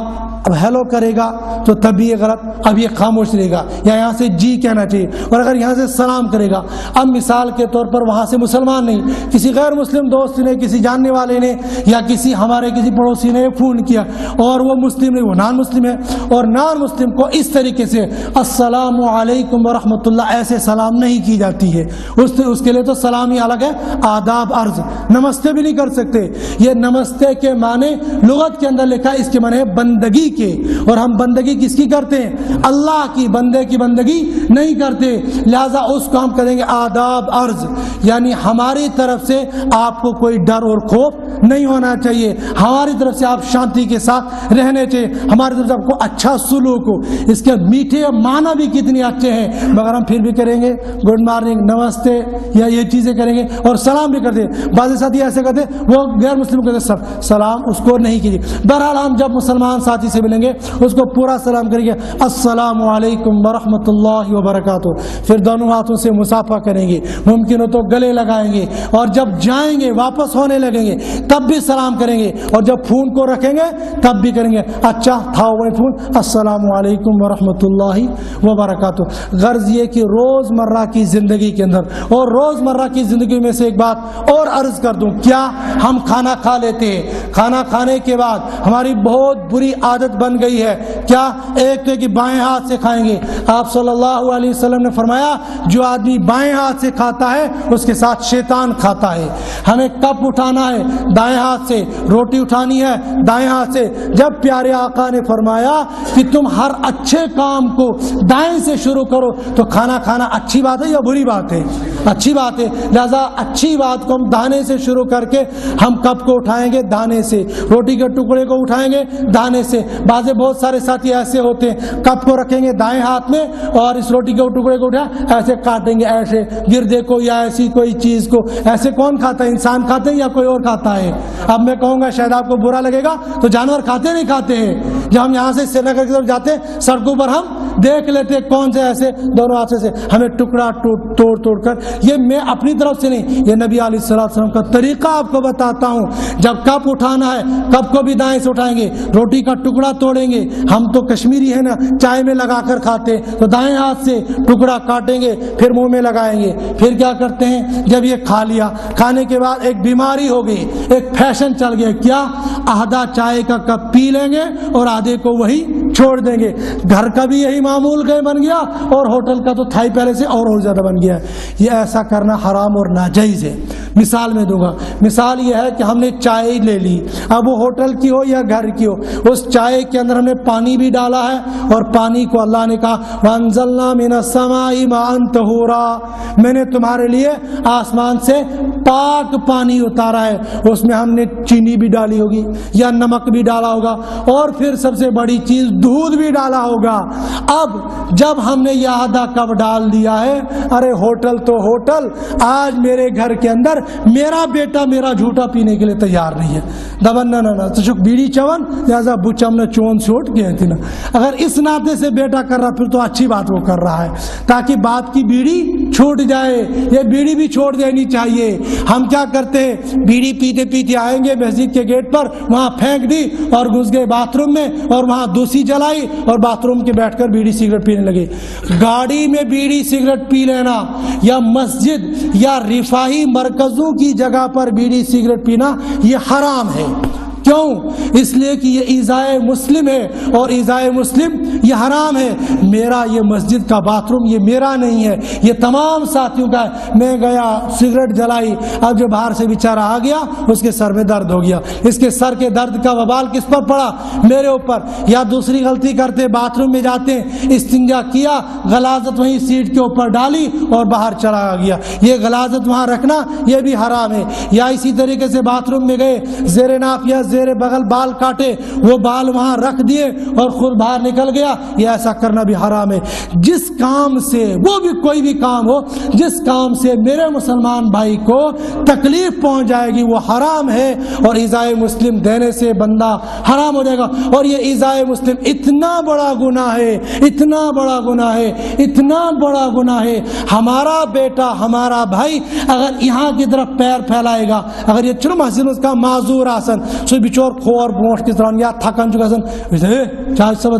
اب ہیلو کرے گا تو تب بھی یہ غلط، اب یہ خاموش رہے گا، یا یہاں سے جی کہنا چاہیے، اور اگر یہاں سے سلام کرے گا، اب مثال کے طور پر وہاں سے مسلمان نہیں، کسی غیر مسلم دوست نے، کسی جاننے والے نے، یا کسی ہمارے کسی پڑوسی نے فون کیا اور وہ مسلم نہیں، وہ نان مسلم ہے، اور نان مسلم کو اس طریقے سے السلام علیکم ورحمۃ اللہ ایسے سلام نہیں کی جاتی ہے، اس کے لیے تو سلام ہی الگ ہے، آداب عرض، نمستے بھی نہیں کر سکتے۔ یہ نمستے کے معنی لغت کے اندر لکھا ہے، اس کے معنی ہے بندگی کے، اور ہم بندگی کس کی کرتے ہیں؟ اللہ کی، بندے کی بندگی نہیں کرتے، لہذا اس کو ہم کہیں گے آداب عرض، یعنی ہماری طرف سے آپ کو کوئی ڈر اور خوف نہیں ہونا چاہیے، ہماری طرف سے آپ شانتی کے ساتھ رہنے چاہیے، ہماری طرف سے آپ کو اچھا سلوک ہو۔ اس کے میٹھے معنی بھی کتنے اچھے ہیں، مگر ہم پھر بھی کریں گے گڈ مارننگ، نمستے، یا یہ چیزیں کریں گے، اور سلام بھی کرتے ہیں۔ بعض ساتھی ایسے کرتے وہ غیر مسلم کہتے سر سلام اس کو نہیں کیجیے۔ بہرحال ہم جب مسلمان ساتھی سے ملیں گے اس کو پورا سلام کریں گے، السلام علیکم ورحمۃ اللہ وبرکاتہ، پھر دونوں ہاتھوں سے مصافحہ کریں گے، ممکن ہو تو گلے لگائیں گے، اور جب جائیں گے واپس ہونے لگیں گے تب بھی سلام کریں گے، اور جب فون کو رکھیں گے تب بھی کریں گے اچھا تھا وہ فون، السلام علیکم ورحمۃ اللہ وبرکاتہ۔ غرض یہ کہ روز مرہ کی زندگی کے اندر، اور روز مرہ کی زندگی میں سے ایک بات اور عرض کر دوں، کیا ہم کھانا کھا لیتے ہیں، کھانا کھانے کے بعد ہماری بہت بری عادت بن گئی ہے، کیا ایک تو کہ بائیں ہاتھ سے کھائیں گے، آپ صلی اللہ علیہ وسلم نے فرمایا جو آدمی بائیں ہاتھ سے کھاتا ہے اس کے ساتھ شیطان کھاتا ہے۔ ہمیں کپ اٹھانا ہے دائیں ہاتھ سے، روٹی اٹھانی ہے دائیں ہاتھ سے۔ جب پیارے آقا نے فرمایا کہ تم ہر اچھے کام کو دائیں سے شروع کرو، تو کھانا کھانا اچھی بات ہے یا بری بات ہے؟ اچھی بات ہے، لہذا اچھی بات کو ہم دانے سے شروع کر کے ہم کپ کو اٹھائیں گے دانے سے، روٹی کے ٹکڑے کو اٹھائیں گے دانے سے۔ بعض بہت سارے ساتھی ایسے ہوتے ہیں کپ کو رکھیں گے دائیں ہاتھ میں اور اس روٹی کے ٹکڑے کو اٹھا ایسے کاٹیں گے، ایسے گردے کو یا ایسی کوئی چیز کو۔ ایسے کون کھاتا ہے؟ انسان کھاتے ہیں یا کوئی اور کھاتا ہے؟ اب میں کہوں گا شاید آپ کو برا لگے گا، تو جانور کھاتے نہیں کھاتے ہیں؟ جب ہم یہاں سے سری نگر کی طرف جاتے ہیں سڑکوں پر ہم دیکھ لیتے ہیں کون سے ایسے دونوں ہاتھ سے ہمیں ٹکڑا توڑ کر، یہ میں اپنی طرف سے نہیں، یہ نبی علیہ السلام کا طریقہ آپ کو بتاتا ہوں۔ جب کپ اٹھانا ہے کپ کو بھی دائیں سے اٹھائیں گے، روٹی کا ٹکڑا توڑیں گے، ہم تو کشمیری ہیں نا، چائے میں لگا کر کھاتے، تو دائیں ہاتھ سے ٹکڑا کاٹیں گے، پھر منہ میں لگائیں گے۔ پھر کیا کرتے ہیں؟ جب یہ کھا لیا، کھانے کے بعد ایک بیماری ہو گئی، ایک فیشن چل گیا، کیا آدھا چائے کا کپ پی لیں گے اور آدھے کو وہی چھوڑ دیں گے۔ گھر کا بھی یہی معمول بن گیا اور ہوٹل کا تو تھا ہی پہلے سے اور زیادہ بن گیا ہے۔ یہ ایسا کرنا حرام اور ناجائز ہے۔ مثال میں دوں گا، مثال یہ ہے کہ ہم نے چائے لے لی، اب وہ ہوٹل کی ہو یا گھر کی ہو، اس چائے کے اندر ہم نے پانی بھی ڈالا ہے، اور پانی کو اللہ نے کہا وَأَنزَلْنَا مِنَ السَّمَاءِ مَاءً طَهُورًا، میں نے تمہارے لیے آسمان سے پاک پانی اتارا ہے۔ اس میں ہم نے چینی بھی ڈالی ہوگی یا نمک بھی ڈالا ہوگا، اور پھر سب سے بڑی چیز دودھ بھی ڈالا ہوگا۔ اب جب ہم نے یہ آدھا کپ ڈال دیا ہے، ارے ہوٹل تو ہوٹل، آج میرے گھر کے اندر میرا بیٹا میرا جھوٹا پینے کے لیے تیار نہیں ہے، دبن نہ تو چک بیڑی چون لہذا بچم نے چون سے اٹھ گئے تھے نا۔ اگر اس ناطے سے بیٹا کر رہا پھر تو اچھی بات وہ کر رہا ہے، تاکہ باپ کی بیڑی چھوٹ جائے، یہ بیڑی بھی چھوڑ دینی چاہیے۔ ہم کیا کرتے ہیں؟ بیڑی پیتے پیتے آئیں گے مسجد کے گیٹ پر، وہاں پھینک دی اور گھس گئے باتھ روم میں، اور وہاں دوسری جلائی اور باتھ روم کے بیٹھ کر بیڑی سگریٹ پینے لگے۔ گاڑی میں بیڑی سگریٹ پی لینا یا مسجد یا رفاہی مرکزوں کی جگہ پر بیڑی سگریٹ پینا یہ حرام ہے۔ کیوں؟ اس لیے کہ یہ ایذائے مسلم ہے، اور ایذائے مسلم یہ حرام ہے۔ میرا یہ مسجد کا باتھ روم یہ میرا نہیں ہے، یہ تمام ساتھیوں کا ہے۔ میں گیا سگریٹ جلائی، اب جو باہر سے بیچارہ آ گیا اس کے سر میں درد ہو گیا، اس کے سر کے درد کا وبال کس پر پڑا؟ میرے اوپر۔ یا دوسری غلطی کرتے، باتھ روم میں جاتے ہیں، استنجا کیا، غلاظت وہیں سیٹ کے اوپر ڈالی اور باہر چلا گیا، یہ غلاظت وہاں رکھنا یہ بھی حرام ہے۔ یا اسی طریقے سے باتھ روم میں گئے، زیر ناف یا زیر بغل بال کاٹے، وہ بال وہاں رکھ دیے اور خود باہر نکل گیا، یہ ایسا کرنا بھی حرام ہے۔ جس کام سے، وہ بھی کوئی بھی کام ہو، جس کام سے میرے مسلمان بھائی کو تکلیف پہنچ جائے گی وہ حرام ہے، اور ایذائے مسلم دینے سے بندہ حرام ہو جائے گا۔ اور یہ ایذائے مسلم اتنا بڑا گناہ ہے، اتنا بڑا گناہ ہے، اتنا بڑا گناہ ہے۔ ہمارا بیٹا، ہمارا بھائی اگر یہاں کی طرف پیر پھیلائے گا، اگر یہ چلو مسجد اس کا معذور آسن سو بچور کھور برونٹ کس تران یا تھکان چھ گژھان چاہ صبح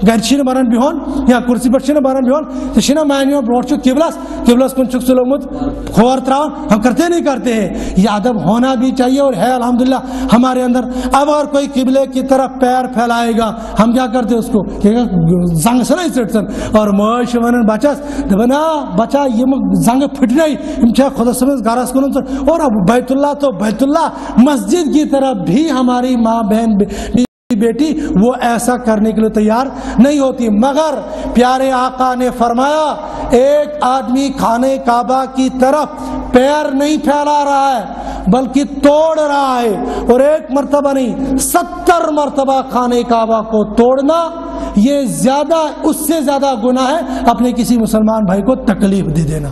گھر بران بہن یا کرسی پہ بران بہن تو مانو برونٹ قبلس کن چھ لوگمت کھور تراؤن. ہم کرتے نہیں کرتے ہیں. یہ ادب ہونا بھی چاہیے اور ہے الحمدللہ ہمارے اندر. اب اگر کوئی قبلے کی طرف پیر پھیلائے گا ہم کیا کرتے اس کو زنگ سے نہیں سٹسن اور موش ون بچس دپنا بچا یہ زنگ پھٹنے خدا صبح گھرس کن. اور اب بیت اللہ تو بیت اللہ مسجد کی طرف بھی ہماری ماں بہن بیٹی وہ ایسا کرنے کے لیے تیار نہیں ہوتی. مگر پیارے آقا نے فرمایا ایک آدمی خانے کعبہ کی طرف پیر نہیں پھیلا رہا ہے بلکہ توڑ رہا ہے. اور ایک مرتبہ نہیں 70 مرتبہ خانے کعبہ کو توڑنا یہ زیادہ اس سے زیادہ گناہ ہے اپنے کسی مسلمان بھائی کو تکلیف دے دینا.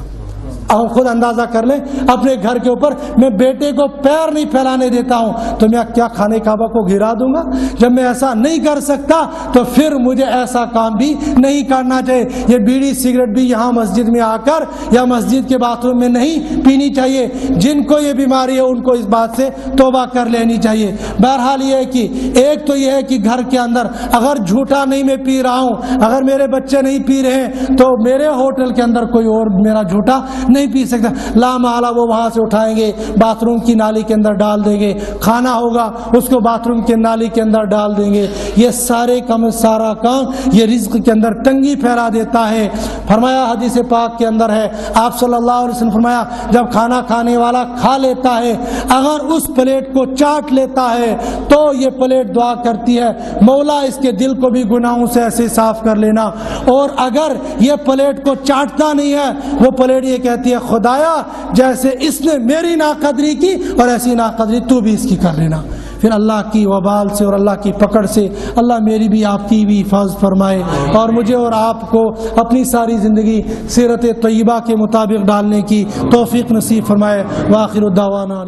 آپ خود اندازہ کر لیں اپنے گھر کے اوپر میں بیٹے کو پیر نہیں پھیلانے دیتا ہوں تو میں کیا خانے کعبہ کو گرا دوں گا؟ جب میں ایسا نہیں کر سکتا تو پھر مجھے ایسا کام بھی نہیں کرنا چاہیے. یہ بیڑی سگریٹ بھی یہاں مسجد میں آ کر یا مسجد کے باتھ روم میں نہیں پینی چاہیے. جن کو یہ بیماری ہے ان کو اس بات سے توبہ کر لینی چاہیے. بہرحال یہ ہے کہ ایک تو یہ ہے کہ گھر کے اندر اگر جھوٹا نہیں میں پی رہا ہوں, اگر میرے بچے نہیں پی رہے ہیں تو میرے ہوٹل کے اندر کوئی اور میرا جھوٹا نہیں پی سکتا. لا محالہ وہ وہاں سے اٹھائیں گے باتھ روم کی نالی کے اندر ڈال دیں گے. کھانا ہوگا اس کو باتھ روم کے نالی کے اندر ڈال دیں گے. یہ سارے سارا کام یہ رزق کے اندر تنگی پھیلا دیتا ہے. فرمایا حدیث پاک کے اندر ہے آپ صلی اللہ علیہ وسلم فرمایا جب کھانا کھانے والا کھا لیتا ہے اگر اس پلیٹ کو چاٹ لیتا ہے تو یہ پلیٹ دعا کرتی ہے مولا اس کے دل کو بھی گناہوں سے ایسے صاف کر لینا. اور اگر یہ پلیٹ کو چاٹتا نہیں ہے وہ پلیٹ یہ کہتی ہے خدایا جیسے اس نے میری ناقدری کی اور ایسی ناقدری تو بھی اس کی کر لینا. پھر اللہ کی وبال سے اور اللہ کی پکڑ سے اللہ میری بھی آپ کی بھی حفاظت فرمائے اور مجھے اور آپ کو اپنی ساری زندگی سیرت طیبہ کے مطابق ڈالنے کی توفیق نصیب فرمائے. وآخر الدعوانا